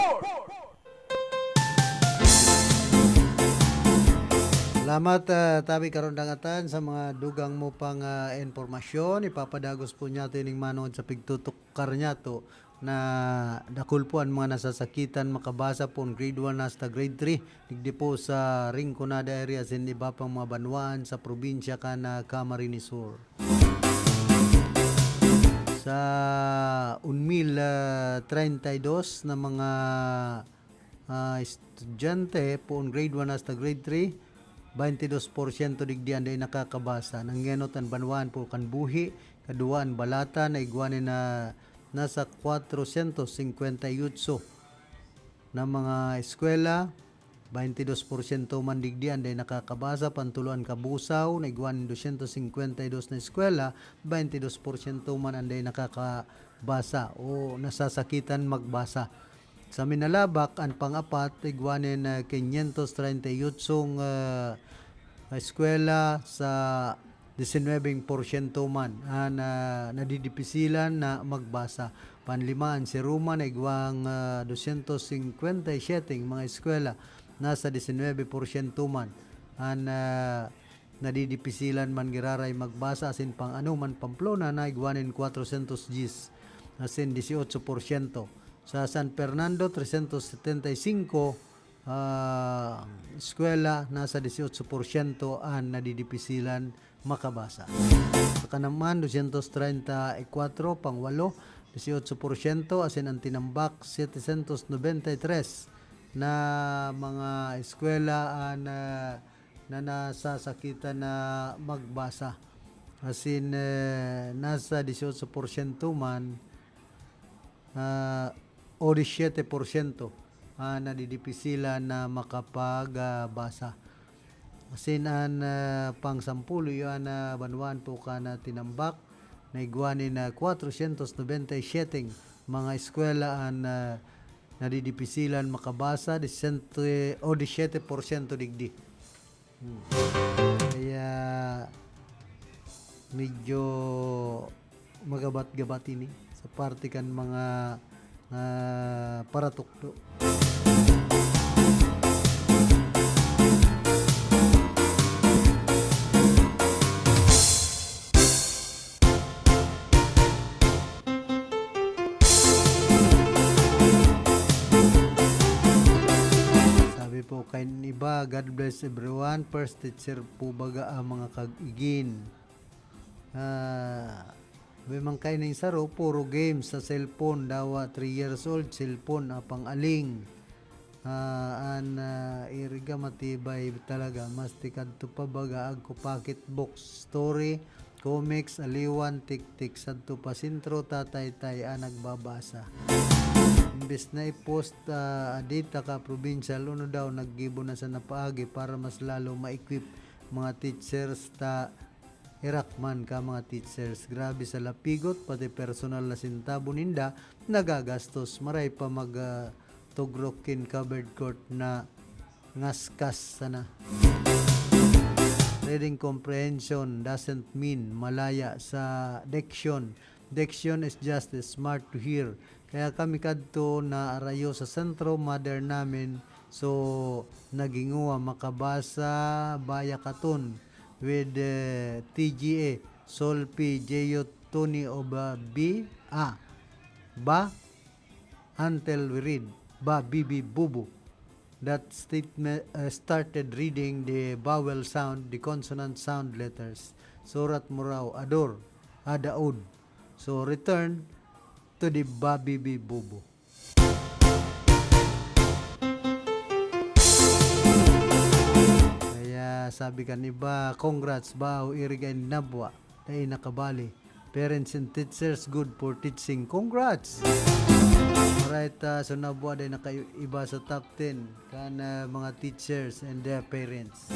Salamat Tabi Karondangatan sa mga dugang mo pang informasyon. Ipapadagos po niya ito yung manood sa pigtutukar niya to na dakulpuan mga nasasakitan makabasa po grade 1 hasta grade 3 digdi po sa Rinconada area sin iba pang mga banwaan sa probinsya ka na Camarines Sur. Sa 1,032 na mga estudyante po grade 1 hasta grade 3, 22% digdian day nakakabasa. Nangenotan banwaan po kan buhi, kaduan balata na iguanin na nasa 458 na mga eskwela, 22% man digdian day nakakabasa. Pantuluan Kabusaw na iguanin 252 na eskwela, 22% man anday nakakabasa o nasasakitan magbasa. Sa Minalabak, ang pang-apat, iguanin 538 eskwela sa 19% man na nadidipisilan na magbasa. Panlimaan si Ruma na iguang 257 mga eskwela nasa 19% man nadidipisilan man giraray magbasa asin pang ano man Pamplona na iguanin 400 Gs asin 18%. Sa San Fernando 375 eskwela nasa 18% ang nadidipisilan makabasa. Sa Kanaman 234 pang 8 18% asin ang Tinambak 793 na mga eskwela na nasasakitan na magbasa asin nasa 18% man o 17% nadidipisilan na makapagbasa. Asin pang 10 yun banwan po ka na Tinambak naigwani na 497 mga eskwela ang nadidipisilan makabasa 17% digdi. Kaya medyo magabat-gabat ini sa parte kan mga paratukto. Sabi po kay iba, God bless everyone. First teacher po baga ang mga kag-igin. May mangkay na yung saro, puro games sa cellphone. Dawa 3 years old, cellphone, apang aling. Iriga matibay talaga. Mas tikad to pa baga, agko pocket box, story, comics, aliwan, tik-tik. Sadto pa sintro, tatay-tay, nagbabasa. Imbes na i-post data ka provincial, uno daw, naggibo na sa napaagi para mas lalo ma-equip mga teachers Irakman ka mga teachers. Grabe sa lapigot, pati personal na sintabo ninda, nagagastos. Maray pa tugrokin covered court na ngaskas sana. Reading comprehension doesn't mean malaya sa diction. Diction is just smart to hear. Kaya kami kadto na arayo sa sentro, mother namin. So, naginguwa makabasa baya katon with TGA Solpi Jeyo Tony Oba ba until we read ba bibi bubu. That statement started reading the vowel sound, the consonant sound letters. Surat Muraw Ador Adaud. So return to the ba bibi bubu. Sabi kan iba, congrats ba o irigay nabwa dahil nakabali. Parents and teachers good for teaching. Congrats! Alright, so nabwa dahil nakaiba sa top 10 kan mga teachers and their parents.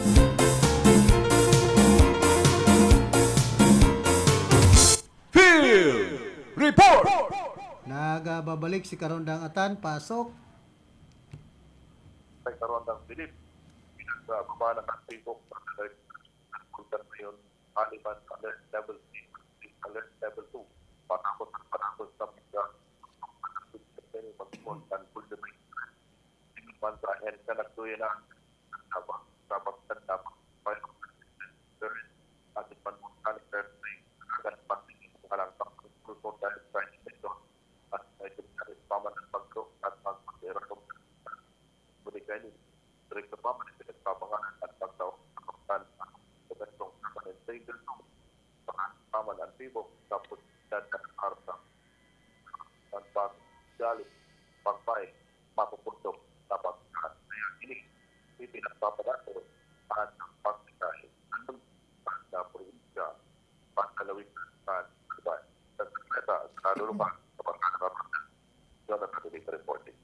Field Report! Nagababalik si Karondang Atan, pasok. Kay Karondang Philip, sa baba ng Facebook, punta ngayon, Aliman, alert level 3, alert level 2. Patakot sa mga pag-mon, dan puldemin. Sinuman sa ahen ka nagtuyo na, dapat atin panmuntanik Thursday, agad pagtingin sa halang pag-report dahil sa ito, at ito na paman ng pagkro at pag-era ko. Budi kayo ni, direct na paman, papangalan at pagtawag sa gantong naman sa ito paman ang tibo tapos dad at arta at pagdali pagpay mapupunto dapat kaya ini pinagpapadato at pagkakain na probinsya pagkalawin at sabay sa sekreta sa lulupa sa pagkakarapan yun ang katuloy sa reporting.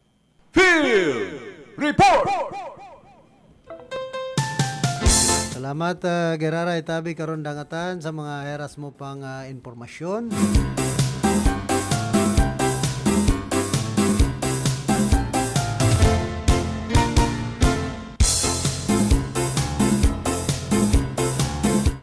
Field Report! Salamat Gerara Itabi Karondang Atan sa mga heras mo pang informasyon.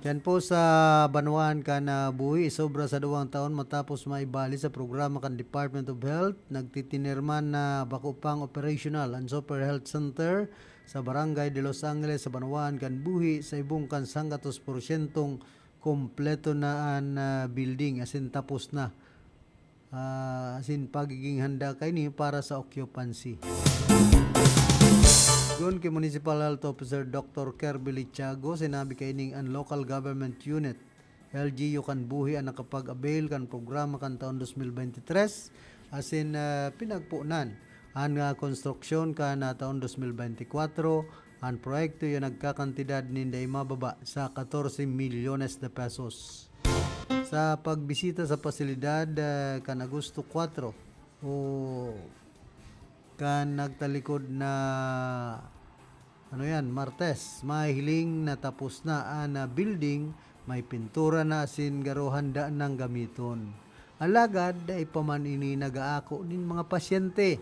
Yan po sa Banwan ka na buhi, sobra sa 2 taon matapos maibali sa programa kan Department of Health. Nagtitinirman na bakupang operational ang Super Health Center sa Barangay de Los Angeles sa Banwan kan buhi sa ibong kan 100% kompleto na ang building asin tapos na. Asin pagiging handa kay ni para sa occupancy. Doon kay Municipal Health Officer Dr. Kirby Lichago, sinabi kay ning ang local government unit LGU kan buhi ang nakapag-avail kan programa kan taon 2023 asin pinagpunan ang konstruksyon kan taon 2024 ang proyekto yung nagkakantidad ninday mababa sa 14 milyones de pesos. Sa pagbisita sa pasilidad kan Agosto 4 o kan nagtalikod na Martes, mahiling na tapos na ang building may pintura na asin garo handa ng gamiton. Alagad ay paman ini nagaako nin mga pasyente.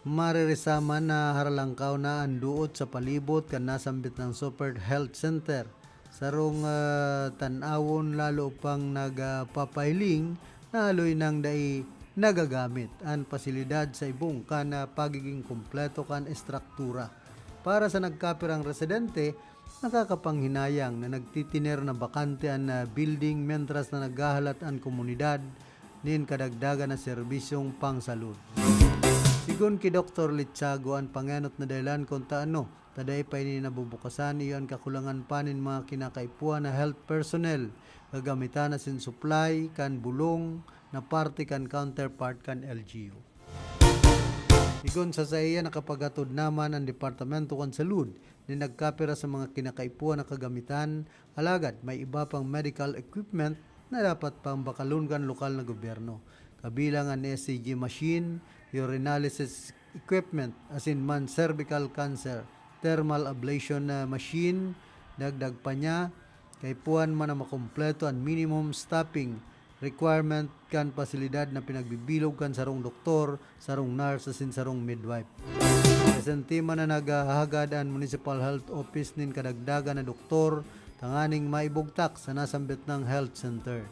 Mariresama na haralangkaw na ang duot sa palibot kan nasambit ng Super Health Center. Sarong tanawon lalo pang nagpapailing na aloy nang dai nagagamit ang pasilidad sa ibong kan pagiging kompleto kan estruktura. Para sa nagkapirang residente, nakakapanghinayang na nagtitiner na bakante ang building mentras na naghahalat ang komunidad nin kadagdagan na serbisyong pangsalud. Sigun ki Dr. Litsago ang panganot na dahilan kung taano, taday pa ini nabubukasan iyon kakulangan pa nin mga kinakaipuan na health personnel, gagamitan na sin supply, kan bulong, na parte kan counterpart kan LGU. Sigun sa iya nakapagatod naman ang Departamento kan Salud ni nagkapira sa mga kinakaipuan na kagamitan, alagad may iba pang medical equipment na dapat pang bakalun kan lokal na gobyerno. Kabilang ang SCG machine, urinalysis equipment, as in man cervical cancer, thermal ablation machine, dagdag pa niya, kaipuan man na makompleto ang minimum stopping requirement kan pasilidad na pinagbibilog kan sarong doktor, sarong nurse, asin sarong midwife. Presente man na naghahagad ang Municipal Health Office nin kadagdagan na doktor, tanganing maibugtak sa nasambit ng health center.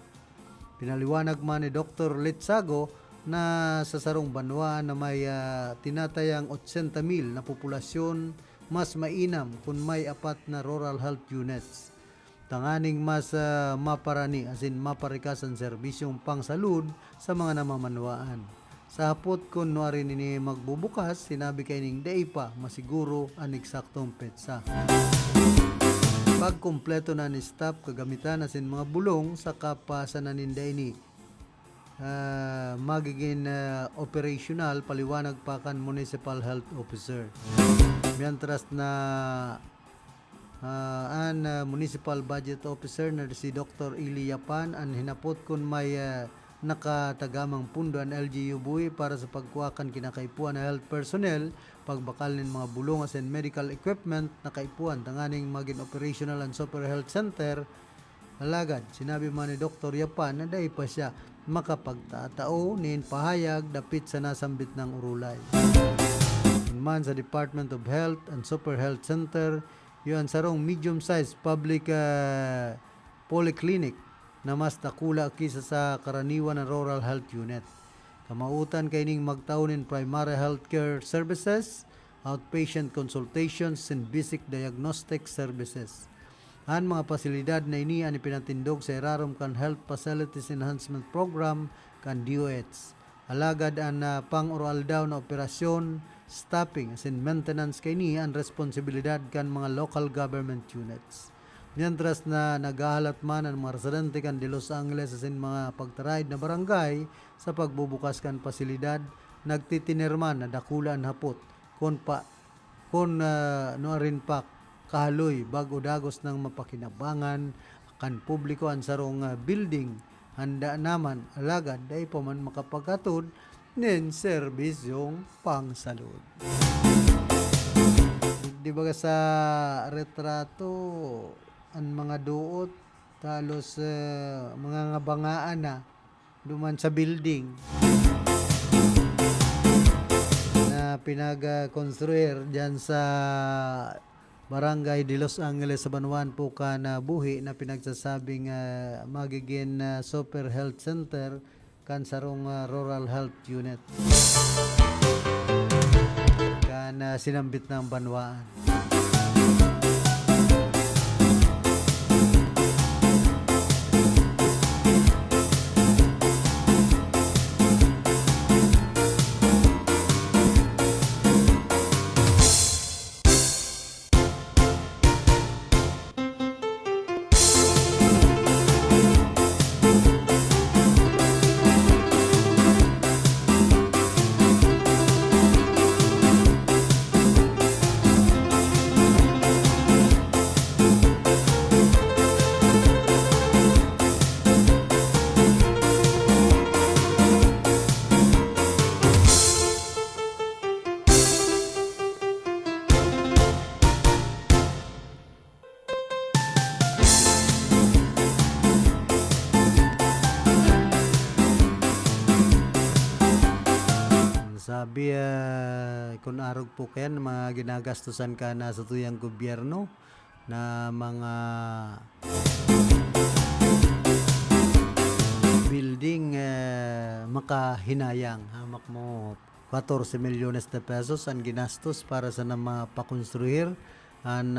Pinaliwanag man ni Dr. Litsago na sa sarong banwa na may tinatayang 80,000 na populasyon, mas mainam kung may apat na rural health units. Tanganing mas maparani asin maparikas ang serbisyong pangsalud sa mga namamanwaan. Sa hapot kung nuari nini magbubukas, sinabi kay ning day pa masiguro ang eksaktong petsa. Pag kumpleto na ni staff kagamitan asin mga bulong sa kapasan na ninday ni magiging operational paliwanag pa kan Municipal Health Officer. Mientras na ang Municipal Budget Officer na si Dr. Ili Yapan ang hinapot kung may nakatagamang pundo ang LGU buhi para sa pagkuhakan kinakaipuan na health personnel, pagbakal ng mga bulong and medical equipment na kaipuan, tanganing maging operational ang Super Health Center. Alagad, sinabi man ni Dr. Yapan na dahil pa siya makapagtatao nin pahayag dapit sa nasambit ng urulay. Man sa Department of Health and Super Health Center, yun sarong medium-sized public polyclinic na mas nakula kisa sa karaniwan ng rural health unit. Kamautan kay ning magtaunin primary healthcare services, outpatient consultations, and basic diagnostic services. Ang mga pasilidad na ini ang ipinatindog sa Irarom kan Health Facilities Enhancement Program kan DOH. Alagad ang pang-oral daw na operasyon, staffing, as in maintenance kay ni ang responsibilidad kan mga local government units. Mientras na naghahalat man ang mga residente kan de Los Angeles as in mga pagtaraid na barangay sa pagbubukas kan pasilidad, nagtitinirman na dakulan hapot kung rin pa kahaloy bago dagos ng mapakinabangan kan publiko ang sarong building. Handa naman alagad ay pa man makapagkatod nin serbisyong pangsalud. Di ba sa retrato ang mga duot talos mga ngabangaan na duman sa building na pinag-construir dyan sa Barangay de Los Angeles sa Banuan Puka na buhi na pinagsasabing magiging Super Health Center kan sarong rural health unit kan sinambit ng banwaan. kung arog po kayan mga ginagastusan ka na sa tuyang gobyerno na mga building makahinayang hamak mo 14 milyones na pesos ang ginastos para sa na mapakonstruir ang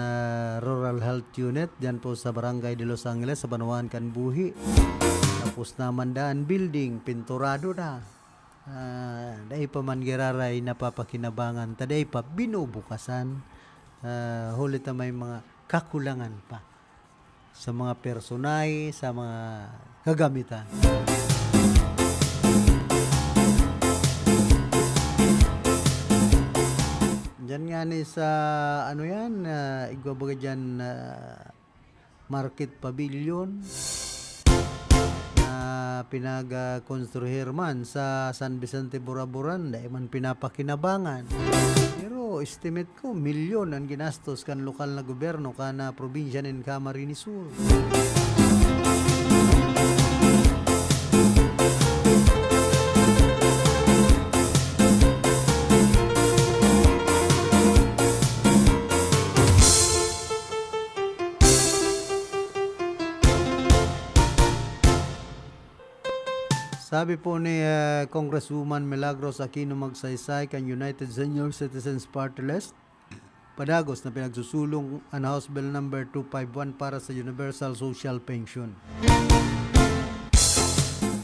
rural health unit dyan po sa Barangay de Los Angeles sa Banuan Kanbuhi. Tapos naman daan building pinturado na. Dahil pa man giraray napapakinabangan, taday pa binubukasan. Huli ta may mga kakulangan pa sa mga personay, sa mga kagamitan. Diyan nga ni sa ano yan, igwabaga dyan market pavilion na pinag-konstruhir man sa San Vicente Buraburan, dahil man pinapakinabangan. Pero estimate ko, milyon ang ginastos kan lokal na gobyerno kana probinsya ng Camarines Sur. Sabi po ni Congresswoman Milagros Aquino Magsaysay kan United Senior Citizens Party List, padagos na pinagsusulong ang House Bill number 251 para sa Universal Social Pension.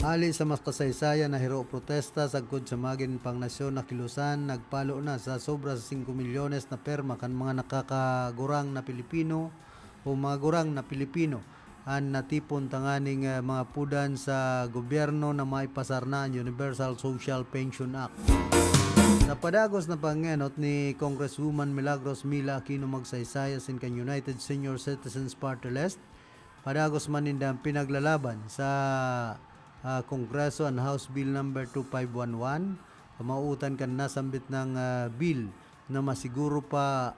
Ali sa mas kasaysayan na hiro protesta sagkod sa magin pang nasyon na kilusan, nagpalo na sa sobra sa 5 milyones na perma kan mga nakakagurang na Pilipino o mga gurang na Pilipino ang natipon tanganing mga pudan sa gobyerno na maipasar na ang Universal Social Pension Act. Napadagos na pangenot ni Congresswoman Milagros Mila Aquino Magsaysay sin kan United Senior Citizens Party List, padagos man nindang pinaglalaban sa Kongreso ang House Bill number 2511, mauutan kan nasambit ng bill na masiguro pa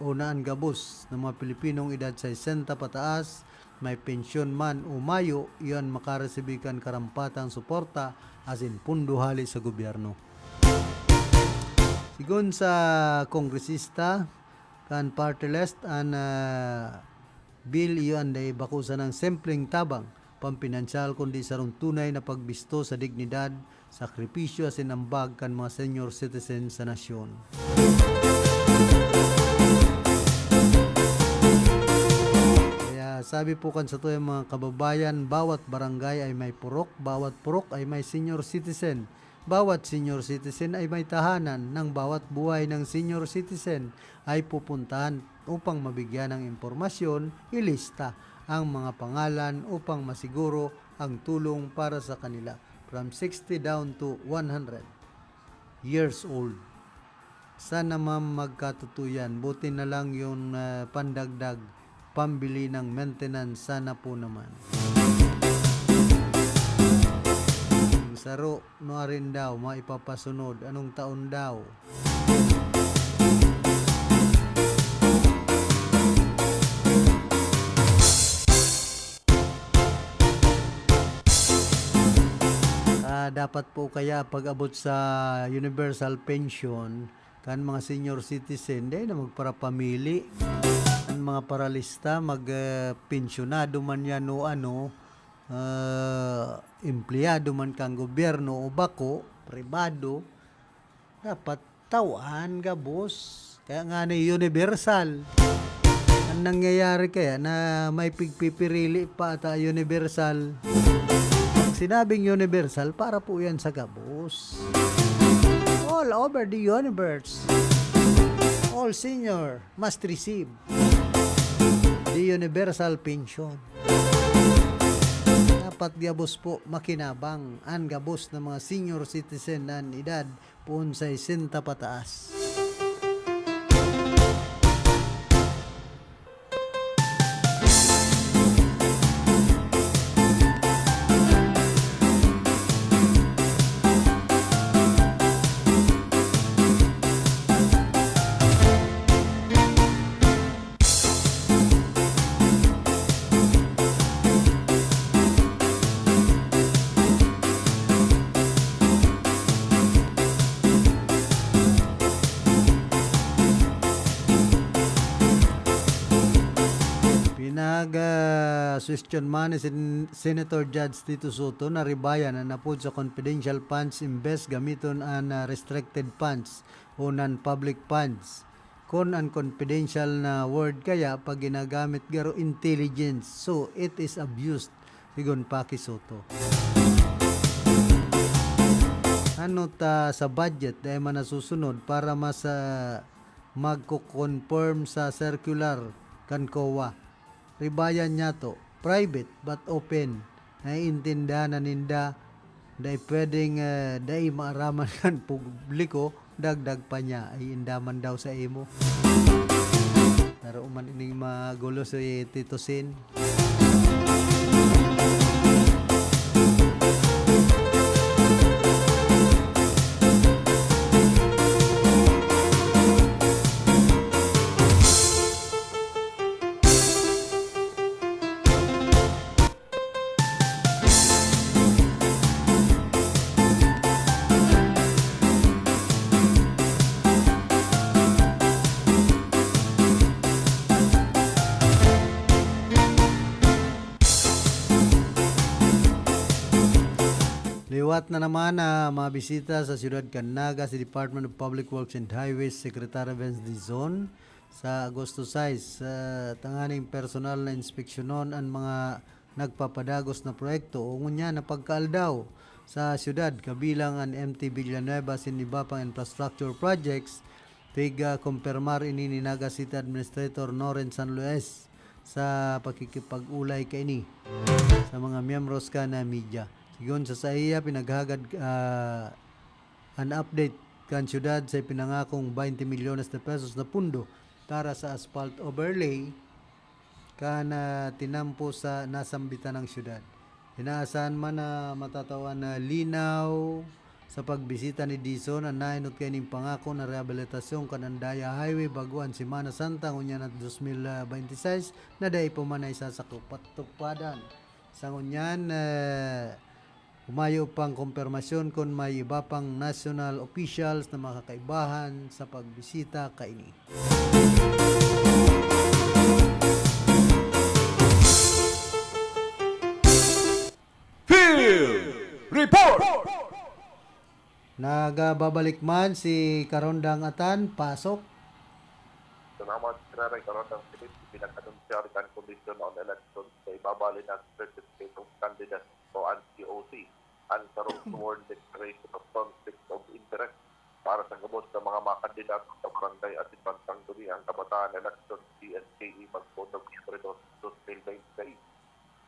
unaan gabos ng mga Pilipinong edad 60 pataas, may pensyon man o mayo, iyon makaresibikan karampatang suporta asin pundo hali sa gobyerno. Sigon sa kongresista kan party list ang bill iyon ay bakusan ng simpleng tabang pampinansyal kundi sarong tunay na pagbisto sa dignidad, sakripisyo asin ambag kan mga senior citizen sa nasyon. Sabi po kan sa tuyang mga kababayan, bawat barangay ay may purok, bawat purok ay may senior citizen, bawat senior citizen ay may tahanan, ng bawat buhay ng senior citizen ay pupuntahan upang mabigyan ng impormasyon, ilista ang mga pangalan upang masiguro ang tulong para sa kanila from 60 down to 100 years old. Sana magkatutuyan, buti na lang yung pandagdag pambili ng maintenance, sana po naman. Saro no rin daw maipapasunod anong taon daw. Dapat po kaya pag-abot sa universal pension kan mga senior citizen dahil na magparapamili ang mga paralista, mag-pensionado man yan o empleyado man kang gobyerno o bako, pribado, dapat tawaan ka, boss. Kaya nga na universal. Ang nangyayari kaya na may pigpipirili pa ata universal. Sinabing universal, para po yan sa gabos. All over the universe. All senior must receive the universal pension. Dapat gabos po makinabang ang gabos ng mga senior citizen na edad poon sa 60 pataas. Nag-question man si Senator Judge Tito Soto na ribayan na napod sa confidential funds imbes gamiton ang restricted funds o non-public funds. Kung ang confidential na word kaya pag ginagamit garo intelligence, so it is abused, sigon Paki Soto. Ano ta sa budget dahil man nasusunod para mas magko-confirm sa circular kan COA. Ribayan niya to, private but open. Naiintindihan na ninda dahil pwedeng dahil maaraman kan publiko, dagdag pa niya ay indaman daw sa imo. Pero man ining magulo si Tito Sin. Liwat na naman na mabisita sa Ciudad Canaga si Department of Public Works and Highways Secretary Vince Dizon sa Agosto 6 sa tanganing personal na inspeksyonon ang mga nagpapadagos na proyekto o ngunya na pagkaaldaw sa syudad kabilang ang MT Villanueva sin iba pang infrastructure projects tiga kumpirmar ini ni Naga City Administrator Noren San Luis sa pakikipag-ulay kaini sa mga miyembros ka na media. Sigon sa iya pinaghagad an update kan syudad sa pinangakong 20 milyones de pesos na pundo para sa asphalt overlay kana tinampo sa nasambitan ng syudad. Inaasahan man na matatawan na linaw sa pagbisita ni Dizon ang nainot kay ning pangako na rehabilitasyon kanandaya highway baguan Semana Santa ngunya na 2026 na dai pumanay sa sakupatupadan. Sa ngunyan umayo pang kumpirmasyon kung may iba pang national officials na makakaibahan sa pagbisita kaini. Field Report! Nagababalik man si Karondang Atan, pasok. Salamat, Secretary Karondang Philip, pinag-anunsya rin Commission on Elections sa ibabali ng Certificate of Candidates o COC ang sarong sworn declaration of conflict of interest para sa gabos ng mga kandidato sa barangay at ibang sangguni ang kabataan election CSKE magboto Pebre 2026.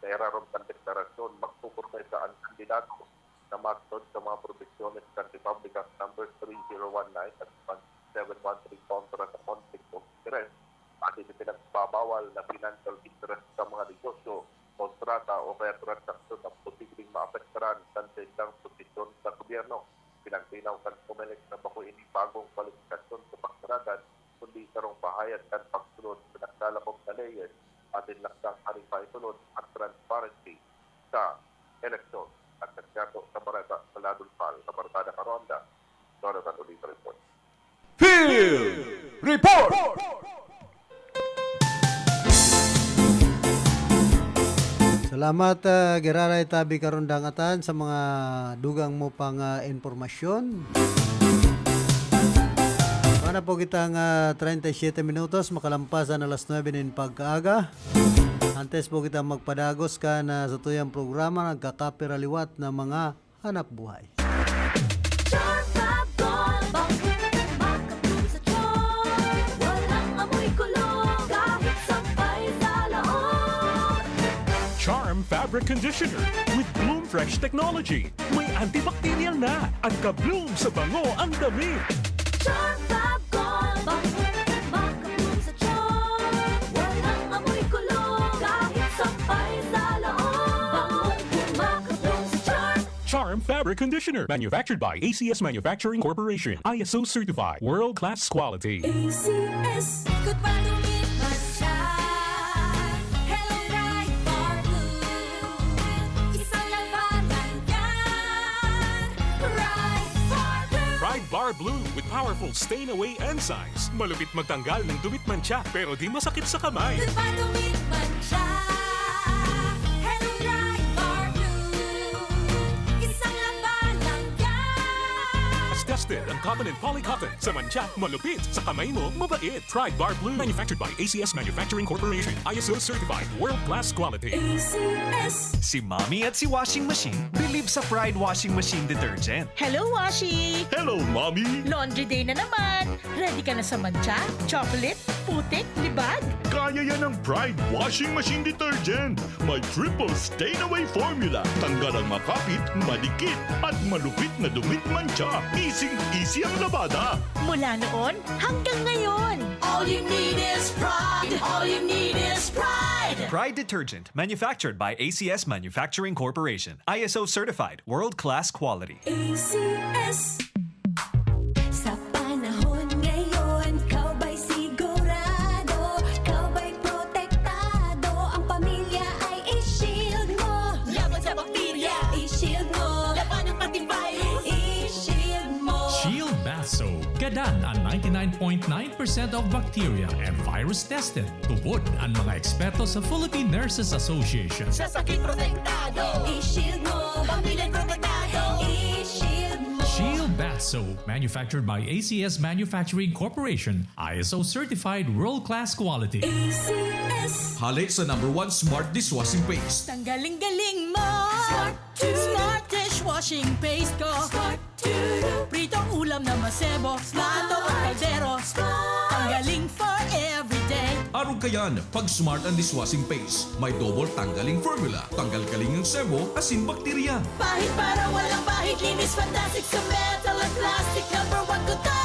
Sa erarong ng deklarasyon, magsuportay sa ang kandidato na matod sa mga provisiones ng Republic Act number 3019 at 713 kontra sa conflict of interest at ipinagbabawal na financial interest sa mga negosyo, kontrata o kaya transaksyon na posibleng maapektaran sa isang posisyon sa gobyerno. Pinagtinaw kan Comelec na bako ini bagong kwalifikasyon sa pagsaragan kundi sarong pahayag kan pagsunod sa naglalakop na layers at inlaksang haring paisunod at transparency sa eleksyon at nagkato sa barata sa Ladulpal sa Barkada Karonda. Jonathan Olito Report. Field Report! Salamat Geraray Tabi Karondang Atan sa mga dugang mo pang informasyon. Para po kitang 37 minutos makalampasan alas 9 ng pagkaaga. Antes po kita magpadagos ka na sa tuyang programa nagkakapiraliwat na mga hanap buhay. Charm Fabric Conditioner with Bloom Fresh Technology. May antibacterial na at ka-bloom sa bango ang damit. Charm Fab Gold, makabloom sa charm. Walang amoy kulong kahit sampay sa loob. Makabloom sa charm. Charm Fabric Conditioner, manufactured by ACS Manufacturing Corporation. ISO certified, world-class quality. ACS, good pa lumit siya. Hello, bright bar blue. Isang labanan yan. Bright bar blue. Pride Bar Blue with powerful stain-away enzymes. Malupit magtanggal ng dumit mancha pero di masakit sa kamay. Good pa lumit siya. Tested ang cotton and polycotton. Sa mancha, malupit. Sa kamay mo, mabait. Pride Bar Blue. Manufactured by ACS Manufacturing Corporation. ISO certified. World-class quality. ACS. Si Mommy at si Washing Machine believe sa Pride Washing Machine Detergent. Hello, Washi! Hello, Mommy! Laundry day na naman. Ready ka na sa mancha, chocolate, putik, libag? Kaya yan ang Pride Washing Machine Detergent. May triple stain-away formula. Tanggal ang makapit, madikit, at malupit na dumit mancha. Easy ang labada. Mula noon hanggang ngayon. All you need is pride. All you need is pride. Pride Detergent, manufactured by ACS Manufacturing Corporation. ISO certified, world-class quality. ACS. Sa panahon ngayon, kau ba'y sigurado? Kau ba'y protektado? Ang pamilya ay i-shield mo. Laban sa bakterya, i-shield mo. Laban ng pati virus, i-shield mo. Shield Bath Soap. Gadan ang 99.9% of bacteria and virus tested. Tupod ang mga eksperto sa Philippine Nurses Association. Sa sakit protektado, i-shield mo. Pamilya protektado, i-shield mo. Shield Bath Soap, manufactured by ACS Manufacturing Corporation, ISO certified world-class quality. ACS. Halik sa #1 Smart Dishwashing Paste. Tanggaling-galing mo. Smart dishwashing paste ko. Pritong ulam na masebo. Plato o kaldero. Tanggaling for everyday. Arog kayan, pag Smart and Dishwashing Paste, may double tanggaling formula. Tanggal kaling ng sebo, asin bakterya. Pahit para walang bahid. Linis fantastic sa metal at plastic. #1 ko to.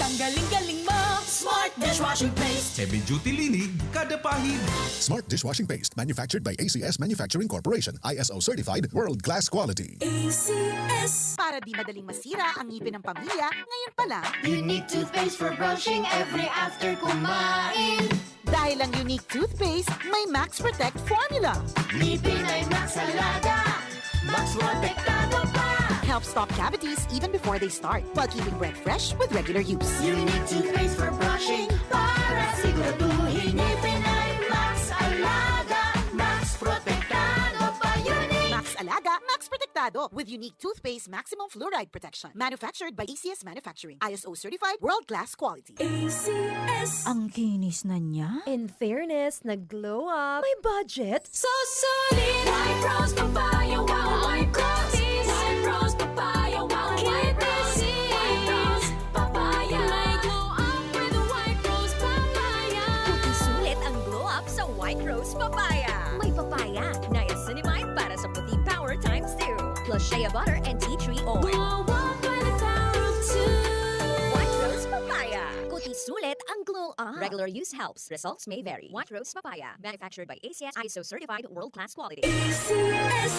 Tanggaling-galing mo. Smart dishwashing paste. Heavy duty linig, kada pahid. Smart Dishwashing Paste, manufactured by ACS Manufacturing Corporation. ISO certified, world-class quality. ACS. Para di madaling masira ang ngipin ng pamilya, ngayon pa lang. Unique toothpaste for brushing every after kumain. Dahil ang unique toothpaste, may Max Protect formula. Ngipin ay Max Alaga. Max Protektado pa. Helps stop cavities even before they start, while keeping breath fresh with regular use. Unique toothpaste for brushing para siguraduhin ngipin ay Max Alaga. Max Protektado pa. Unique. Max Alaga, Max Protectado with unique toothpaste maximum fluoride protection. Manufactured by ACS Manufacturing. ISO certified, world-class quality. ACS. Ang kinis na niya. In fairness, nag-glow up. May budget. So solid. White Rose Papaya. Wow, White Rose. White Rose Papaya. Wow, White Rose. White Rose Papaya. May glow up with White Rose Papaya. Sulit ang glow up sa White Rose Papaya. May papaya, niacinamide para sa puti power times 2. Plus shea butter and tea tree oil. Glow up by the power of 2. White Rose Papaya. Kuti sulit ang glow up. Regular use helps. Results may vary. White Rose Papaya. Manufactured by ACS ISO certified world-class quality. ACS.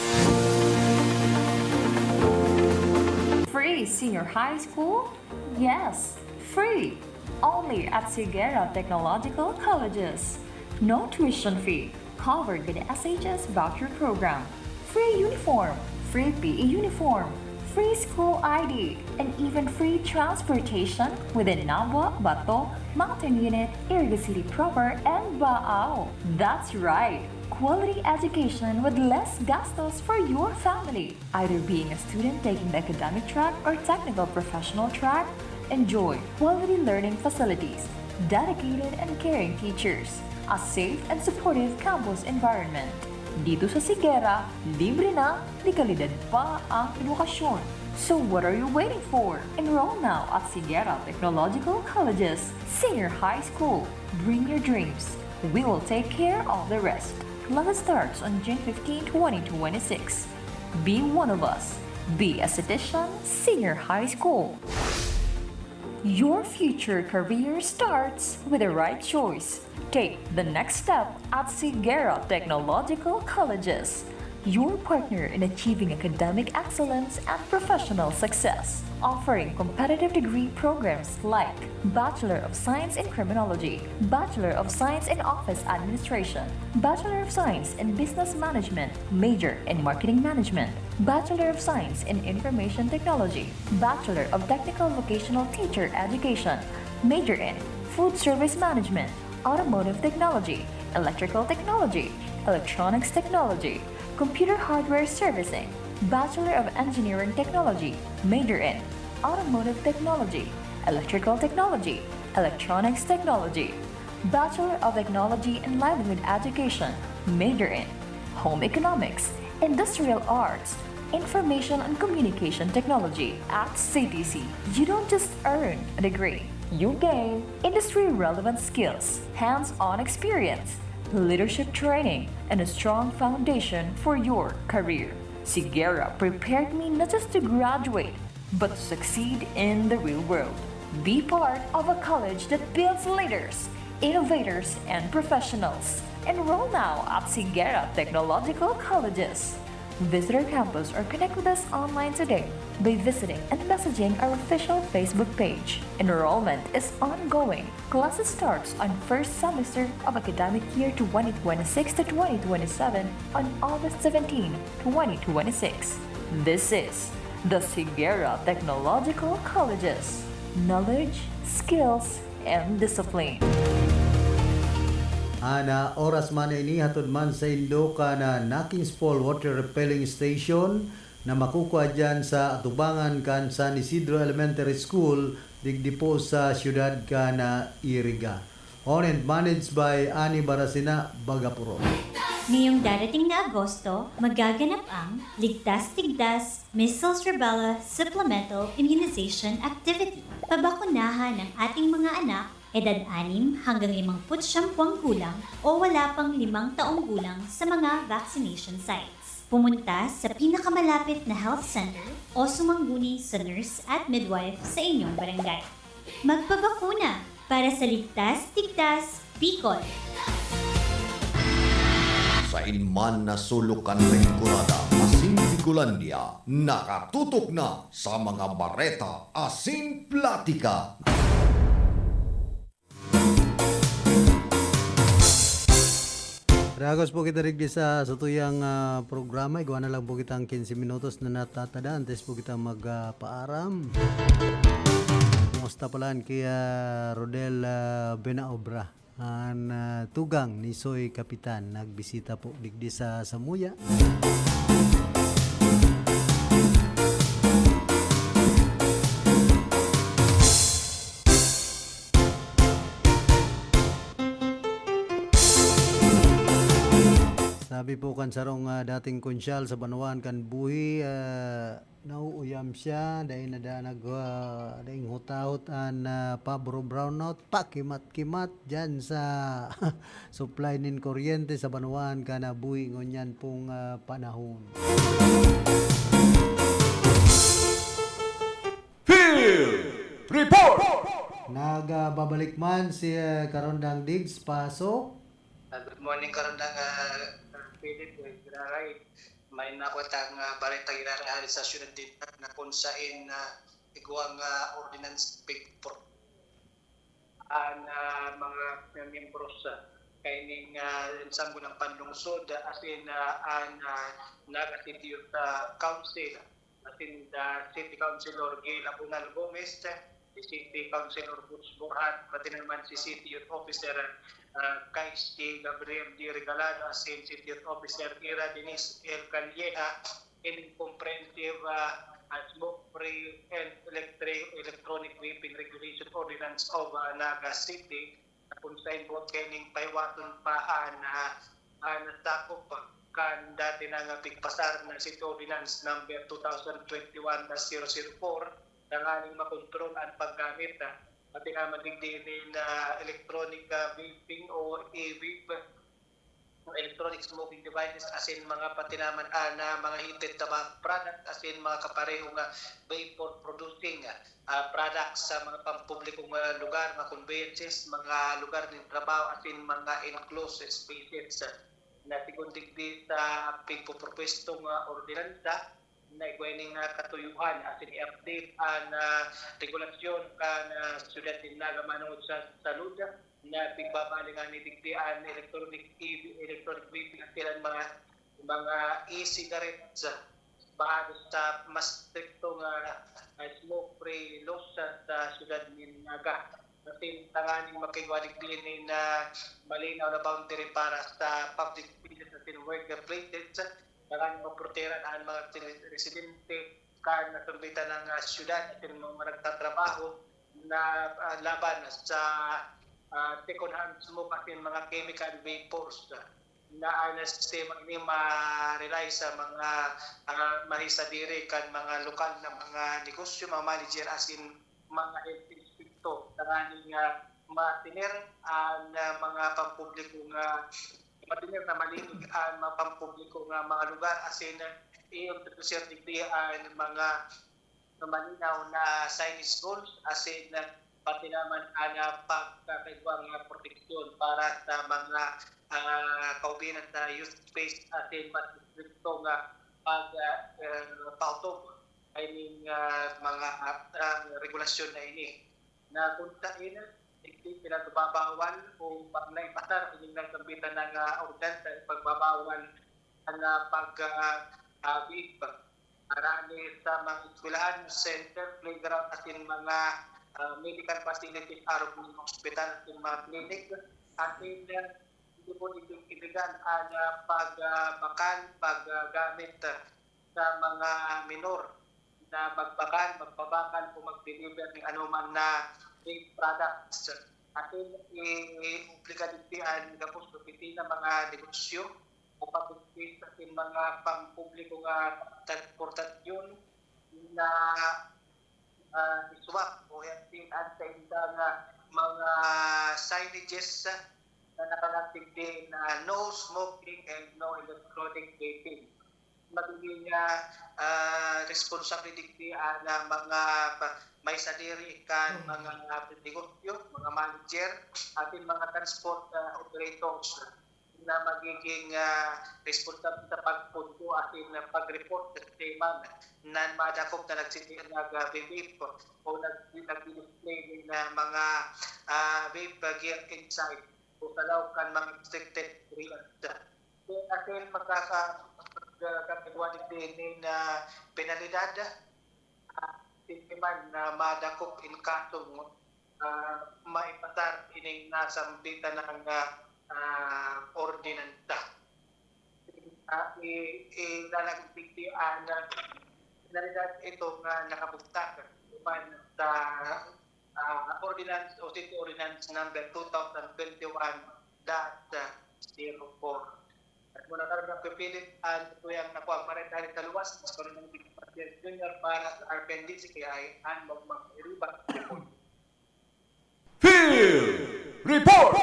Free senior high school? Yes, free. Only at Sigera Technological Colleges. No tuition fee. Covered by the SHS voucher program. Free uniform. Free PE uniform. Free school ID. And even free transportation within Nabwa, Bato, Mountain Unit, Iriga City Proper, and Baao. That's right. Quality education with less gastos for your family. Either being a student taking the academic track or technical professional track, enjoy quality learning facilities, dedicated and caring teachers, a safe and supportive campus environment. Dito sa Sigera, libre na, di kalidad pa ang edukasyon. So what are you waiting for? Enroll now at Sigera Technological Colleges Senior High School. Bring your dreams. We will take care of the rest. Class starts on June 15, 2026. Be one of us. Be a Citizen Senior High School. Your future career starts with the right choice. Take the next step at Sigera Technological Colleges, your partner in achieving academic excellence and professional success, offering competitive degree programs like Bachelor of Science in Criminology, Bachelor of Science in Office Administration, Bachelor of Science in Business Management, Major in Marketing Management, Bachelor of Science in Information Technology, Bachelor of Technical Vocational Teacher Education, Major in Food Service Management, Automotive Technology, Electrical Technology, Electronics Technology, Computer Hardware Servicing, Bachelor of Engineering Technology, Major in Automotive Technology, Electrical Technology, Electronics Technology, Bachelor of Technology and Livelihood Education, major in Home Economics, Industrial Arts, Information and Communication Technology at CTC. You don't just earn a degree, you gain industry-relevant skills, hands-on experience, leadership training, and a strong foundation for your career. Sigera prepared me not just to graduate, but to succeed in the real world. Be part of a college that builds leaders, innovators, and professionals. Enroll now at Sigera Technological Colleges. Visit our campus or connect with us online today by visiting and messaging our official Facebook page. Enrollment is ongoing. Classes starts on first semester of academic year 2026 to 2027 on August 17, 2026. This is the Sigera Technological Colleges. Knowledge, skills, and discipline. Ana oras man ini hatod man sa Indoka na Nakings Fall Water Repelling Station na makukuha dyan sa atubangan kan San Isidro Elementary School digdi po sa siyudad ka na Iriga. Owned and managed by Ani Barasina, Bagapuro. Ngayong darating na Agosto, magaganap ang Ligtas Tigdas Measles Rubella Supplemental Immunization Activity. Pabakunahan ng ating mga anak edad 6 hanggang 59 ang gulang o wala pang 5 taong gulang sa mga vaccination sites. Pumunta sa pinakamalapit na health center o sumangguni sa nurse at midwife sa inyong barangay. Magpabakuna para sa Ligtas Tigdas, Bicol. Sa inman na sulukan rin kunada, Asin Bicolandia, nakatutok na sa mga bareta Asin Platika. Ragos po kita rigdi sa tuyang programa. Igawa na lang po kita ang 15 minutos na natatadaan. Tapos po kita magpaaram. Kumusta palaan kaya Rodel Benaobra. Ang tugang ni Soy Kapitan. Nagbisita po digdi sa Samuya. Sabi po kan sarong dating konsyal sa Banuan kan buhi nauuyam siya dahil nadanag daing hutahot-an Pabro Brownout pakimat-kimat dyan sa supply nin kuryente sa Banuan kan buhi ngonyan pong panahon. Field Report! Nagbabalik man si Karondang Diggs, pasok. Good morning karandang Philip Giraray. May nakwatang bareta Giraray sa syudad din na kung saan iguang ordinance big for ang mga miyembros kaining sanggo ng panlungsod as in ang Naga City Youth Council as in the City Councilor Gail Abunal Gomez, si City Councilor Butch Borhan, pati naman si City Youth Officer Kaisti Gabriel D. Regalado, as in City Youth Officer Ira Denise El Calleja, in comprehensive smoke-free and electronic vaping regulation ordinance of Naga City, kung saan po kaining paiwaton pa na nasakop kan dati na nga pigpasar na City Ordinance number 2021-004 ng aning makontrol ang paggamit pati nga madigdinin na electronic vaping o e-vape electronic smoking devices as in mga pati naman na mga heated tobacco product as in mga kaparehong vapor producing products sa mga pampublikong lugar, mga conveyances, mga lugar ng trabaho as in mga enclosed spaces na sigundigdi sa pagpupropwestong ordinansa na igwening katuyuhan as in update ang regulasyon kan siyudad din Nagamanood sa salud na pigbabalingan ni digdian electronic vaping at mga e-cigarettes bahagi sa mas striktong smoke-free laws sa siyudad ni Naga. Kasi tanganing makigwaligdinin na malinaw na boundary para sa public spaces at worker places, tanganing maproteran ang mga residente kan natumbitan ng syudad at yung mga nagtatrabaho na laban sa second hand smoke at yung mga chemical vapors na ang sistema ini ma-rely sa mga mahisadiri kan mga lokal na mga negosyo, mga manager as in mga health inspector na matinir ang mga pampubliko nga matinir na malinig ang mga pampubliko nga mga lugar as in iyon to certain degree ang mga malinaw na signage rules as in pati naman ang pagkakaigwang proteksyon para sa mga kaubinan sa youth space at mas stricto nga pagpautog ay mga regulasyon na ini na kung saan hindi pinagbabawal o pag naipasar hindi nagkambitan ng ordinance pagbabawal ang pag-biig marami sa mga eskwelahan, center, playground at yung mga medical facilities araw ng hospital at yung mga clinic at hindi po ibigan ang pagbakan, paggamit sa mga minor na magbabakan o mag-deliver ng anuman na fake products at i-obligaditian gapos ng mga negosyo o pag-upit sa mga pampubliko nga transportasyon na iswap o yatin at sa nga mga signages na nakalagtig din na no smoking and no electronic vaping. Magiging responsibility na mga may sadiri kan mga negosyo, mga manager at mga transport operators na magiging responsable sa pagpunto at pag-report sa sistema na madakop na nag-vape o nag-display ng mga vape gear inside o talaw kan mga restricted areas. At magkakagawa din na penalidad man na madakop in kasong maipasar ining nasa mbita ng ordinansa. Ilalagpigtian na pinalidad ito nga nakabugtak sa ordinance o city ordinance number 2021.04. At muna karoon ng pipilit ang tuyang nakuha maritari sa luwas mas karoon ng Bigpatier Junior para sa RPNDC kaya ay ang magmang-iriba report. Field Report!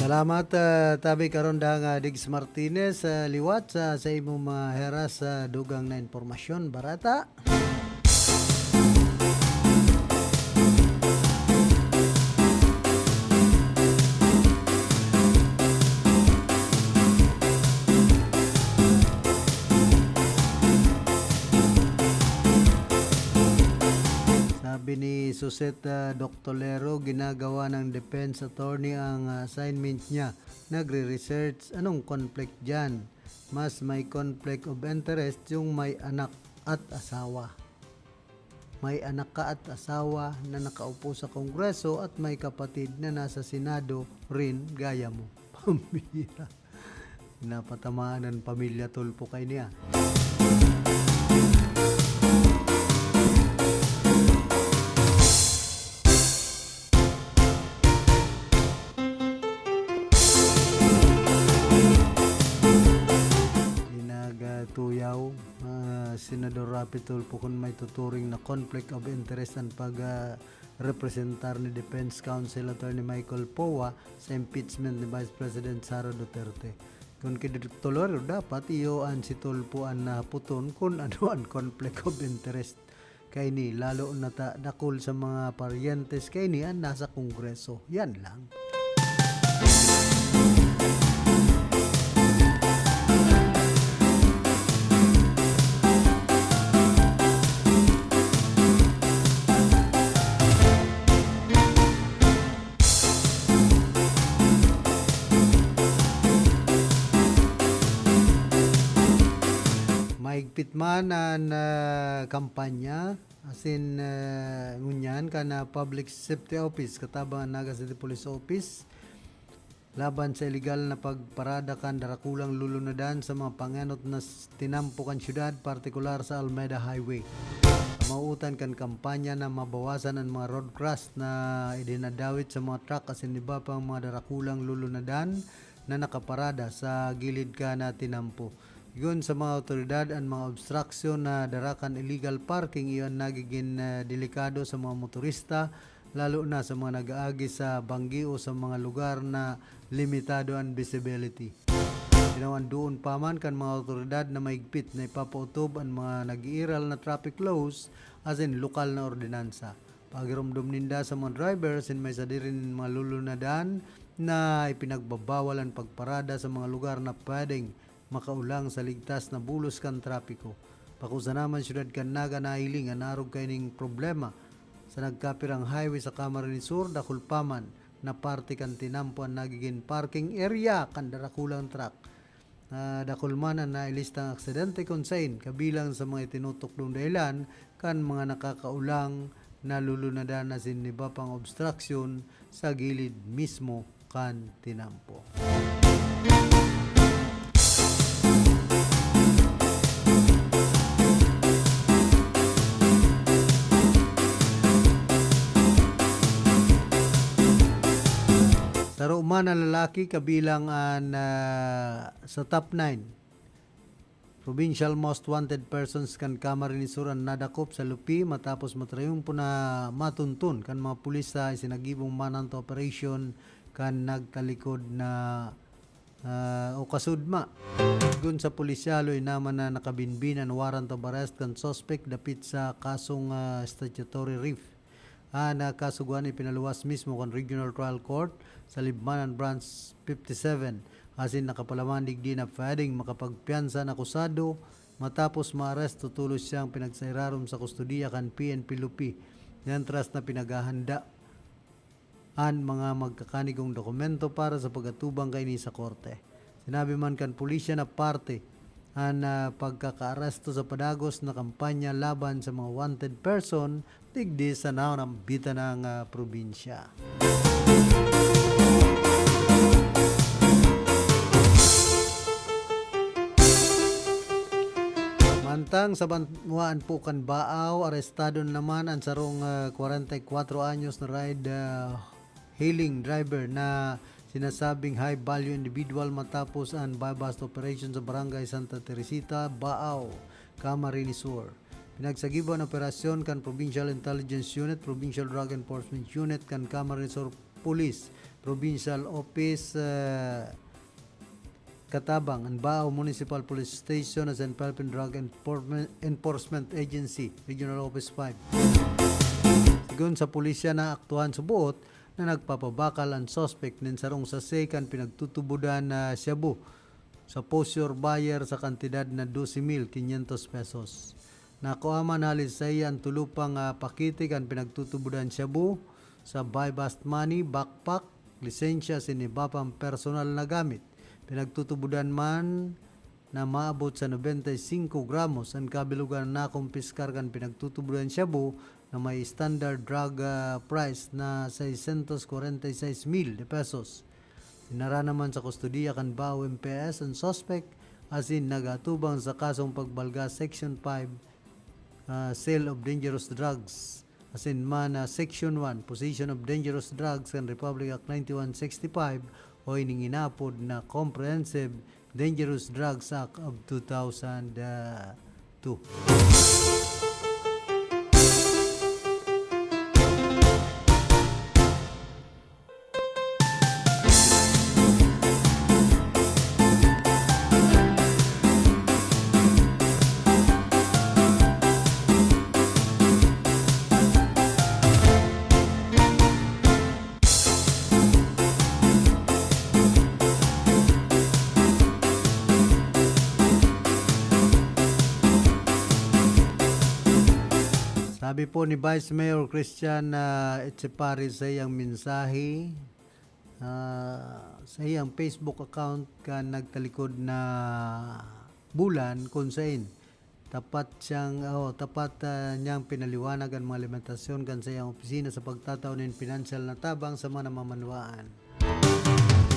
Salamat tabi karon da nga Diggs Martinez liwat sa imong mahera sa dugang na impormasyon barata. Sabi ni Suset Doctolero, ginagawa ng defense attorney ang assignment niya. Nagre-research anong conflict dyan. Mas may conflict of interest yung may anak at asawa. May anak ka at asawa na nakaupo sa Kongreso at may kapatid na nasa Senado rin gaya mo. Pambira. Napatamaan ng pamilya tulpo kay niya. Tuyaw, Senador Rapi Tulfo kung may tuturing na conflict of interest ang pag-representar ni Defense Counsel Attorney Michael Powa sa impeachment ni Vice President Sara Duterte. Kung kiditulor, dapat iyo ang si Tulfo ang naputon kung ano ang conflict of interest kay ni, lalo na dakol sa mga paryentes kay ni ang nasa Kongreso. Yan lang. Maigpit man ang kampanya asin ngunyan ka na Public Safety Office katabang Naga City Police Office laban sa illegal na pagparada kan darakulang lulunadan sa mga panganot na tinampo kan syudad, partikular sa Almeida Highway. Mauutan kan kampanya na mabawasan ang mga road crash na idinadawit sa mga truck asin iba pang mga darakulang lulunadan na nakaparada sa gilid ka na tinampo. Yun sa mga otoridad ang mga obstruction na darakan illegal parking iyon nagiging delikado sa mga motorista, lalo na sa mga nag-aagi sa banggi o sa mga lugar na limitado ang visibility. Ginawan doon pa man kan mga otoridad na maigpit na ipapautob ang mga nag-iiral na traffic laws as in lokal na ordinansa. Pagirumdum ninda sa mga drivers in may sadirin mga lulunadan na ipinagbabawal ang pagparada sa mga lugar na pwedeng makaulang sa ligtas na bulos kan trapiko. Pakusa naman syudad kan Naga nahiling ang narog kaining problema sa nagkapirang highway sa Camarines Sur, Dakulpaman na parte kan tinampo ang nagiging parking area kan darakulang truck. Dakulman ang nailistang aksidente konsain kabilang sa mga itinutuklong dahilan kan mga nakakaulang na lulunadan na siniba pang obstruction sa gilid mismo kan tinampo. Taro man ang lalaki kabilang sa top 9 provincial most wanted persons kan Camarines Sur ang nadakop sa Lupi matapos matrayumpo na matuntun kan mga pulis sa isinagibong manhunt operation kan nagtalikod na o kasudma. Gun sa pulisyalo inaman na nakabinbin ang warrant of arrest kan suspect dapit sa kasong statutory rape. Na kasuguan ipinaluwas mismo kan Regional Trial Court sa Libmanan Branch 57 asin nakapalaman digdi na pwedeng makapagpiansa na akusado matapos maaresto tulos siyang pinagsairarom sa kustudiya kan PNP Lupi nentras na pinaghahanda ang mga magkakanigong dokumento para sa pagkatubang kaini sa korte. Sinabi man kan pulisya na parte ang pagkakaaresto sa padagos na kampanya laban sa mga wanted person digdi sa naon ang bita ng probinsya. Mantang sa Bantuan po kan Baaw, arestado naman ang sarong 44 anyos na ride hailing driver na sinasabing high value individual matapos ang buy-bust operation sa Barangay Santa Teresita, Baaw, Camarines Sur. Pinagsagiban ang operasyon kan Provincial Intelligence Unit, Provincial Drug Enforcement Unit kan Camarines Sur Police, Provincial Office Katabang, ang Baaw Municipal Police Station at St. Philippine Drug Enforcement Agency, Regional Office 5. Sigun sa pulisya na aktuhan sa buot na nagpapabakal ang suspect nin sarong sasay kan pinagtutubudan na Cebu sa posture buyer sa kantidad na 12,500 pesos. Nakuaman halisay ang tulupang pakiti kan pinagtutubudan Cebu sa buy-bust money, backpack, lisensya sinibapang personal na gamit. Pinagtutubudan man na maabot sa 95 gramos ang kabilugan na kumpiskar kan pinagtutubudan Cebu na may standard drug price na 646,000 pesos. Tinara naman sa kustudiya kan Baaw MPS ang suspect asin nagatubang sa kasong pagbalga Section 5 sale of dangerous drugs asin man Section 1 possession of dangerous drugs kan Republic Act 9165 o ining inapod na Comprehensive Dangerous Drugs Act of 2002. Sabi po ni Vice Mayor Christian Etchepari sa iyang mensahe sa iyang Facebook account kan nagtalikod na bulan kung saan tapat niyang pinaliwanag ang mga limitasyon kan sa iyang opisina sa pagtataw ng financial na tabang sa mga namamanwaan.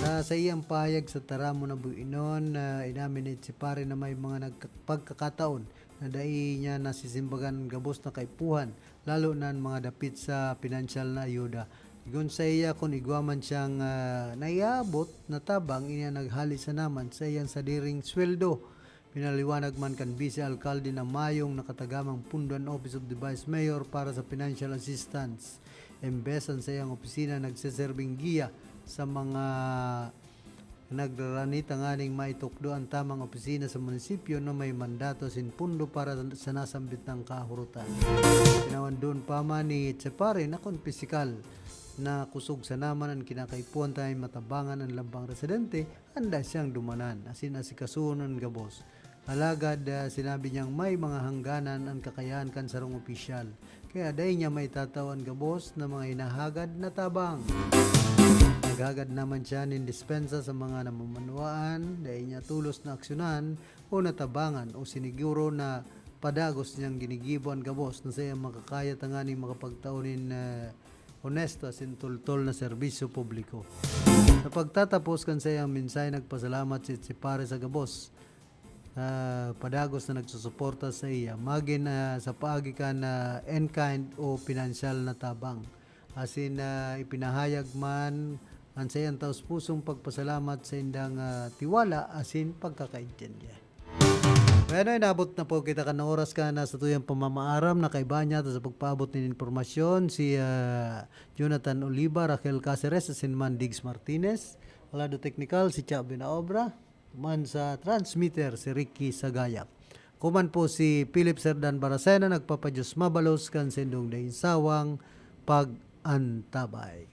Sa iyang payag sa taramo na buinon, inamin si pare na may mga pagkakataon na dai niya nasisimbagan gabos na kaipuhan, lalo na mga dapit sa pinansyal na ayuda. Igon sa iya kung igwaman siyang naiabot na tabang, inya naghali sa naman sa iyang sadiring sweldo. Pinaliwanag man kan Vice Alcalde na mayong nakatagamang punduan Office of the Vice Mayor para sa financial assistance. Embesan sa iyang opisina nagseserbing giya sa mga nagraranita nga ning maitukdo ang tamang opisina sa munisipyo na may mandato sin pundo para sa nasambit ng kahurutan. Tinawan doon pa man ni Tsepare na kon pisikal na kusog sa naman ang kinakaipuan tayo matabangan ang lambang residente, handa siyang dumanan asin asikasunon gabos. Alagad sinabi niyang may mga hangganan ang kakayahan kan sarong opisyal, kaya dahi niya may tatawan gabos na mga inahagad na tabang. Naghagad naman siya ng dispensa sa mga namamanuaan, dahi niya tulos na aksyonan o natabangan o siniguro na padagos niyang ginigibuan gabos na siya makakaya tanganing makapagtaunin honesto asin tultol na serbisyo publiko. Sa pagtatapos kan sa iyang minsay, nagpasalamat si pare sa gabos. Padagos na nagsusuporta sa iya. Magin sa paagikan na in-kind o pinansyal na tabang. Asin ipinahayag man ang sa iyang taos pusong pagpasalamat sa indang tiwala asin pagkakaintindihan. Bueno, inabot na po kita ka ng oras ka na sa tuyang pamamaaram na kaiba niya sa pagpaabot ng informasyon si Jonathan Oliva, Raquel Caceres, Sinman Diggs Martinez, Alado Technical si Chabi na Obra, man sa transmitter si Ricky Sagayak. Kuman po si Philip Serdan Baracena, nagpapadyos mabalos kan sendong dahin sawang pag-antabay.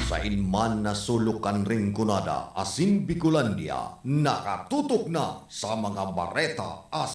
Sa inman na sulukan ring kunada asin Bicolandia, nakatutok na sa mga bareta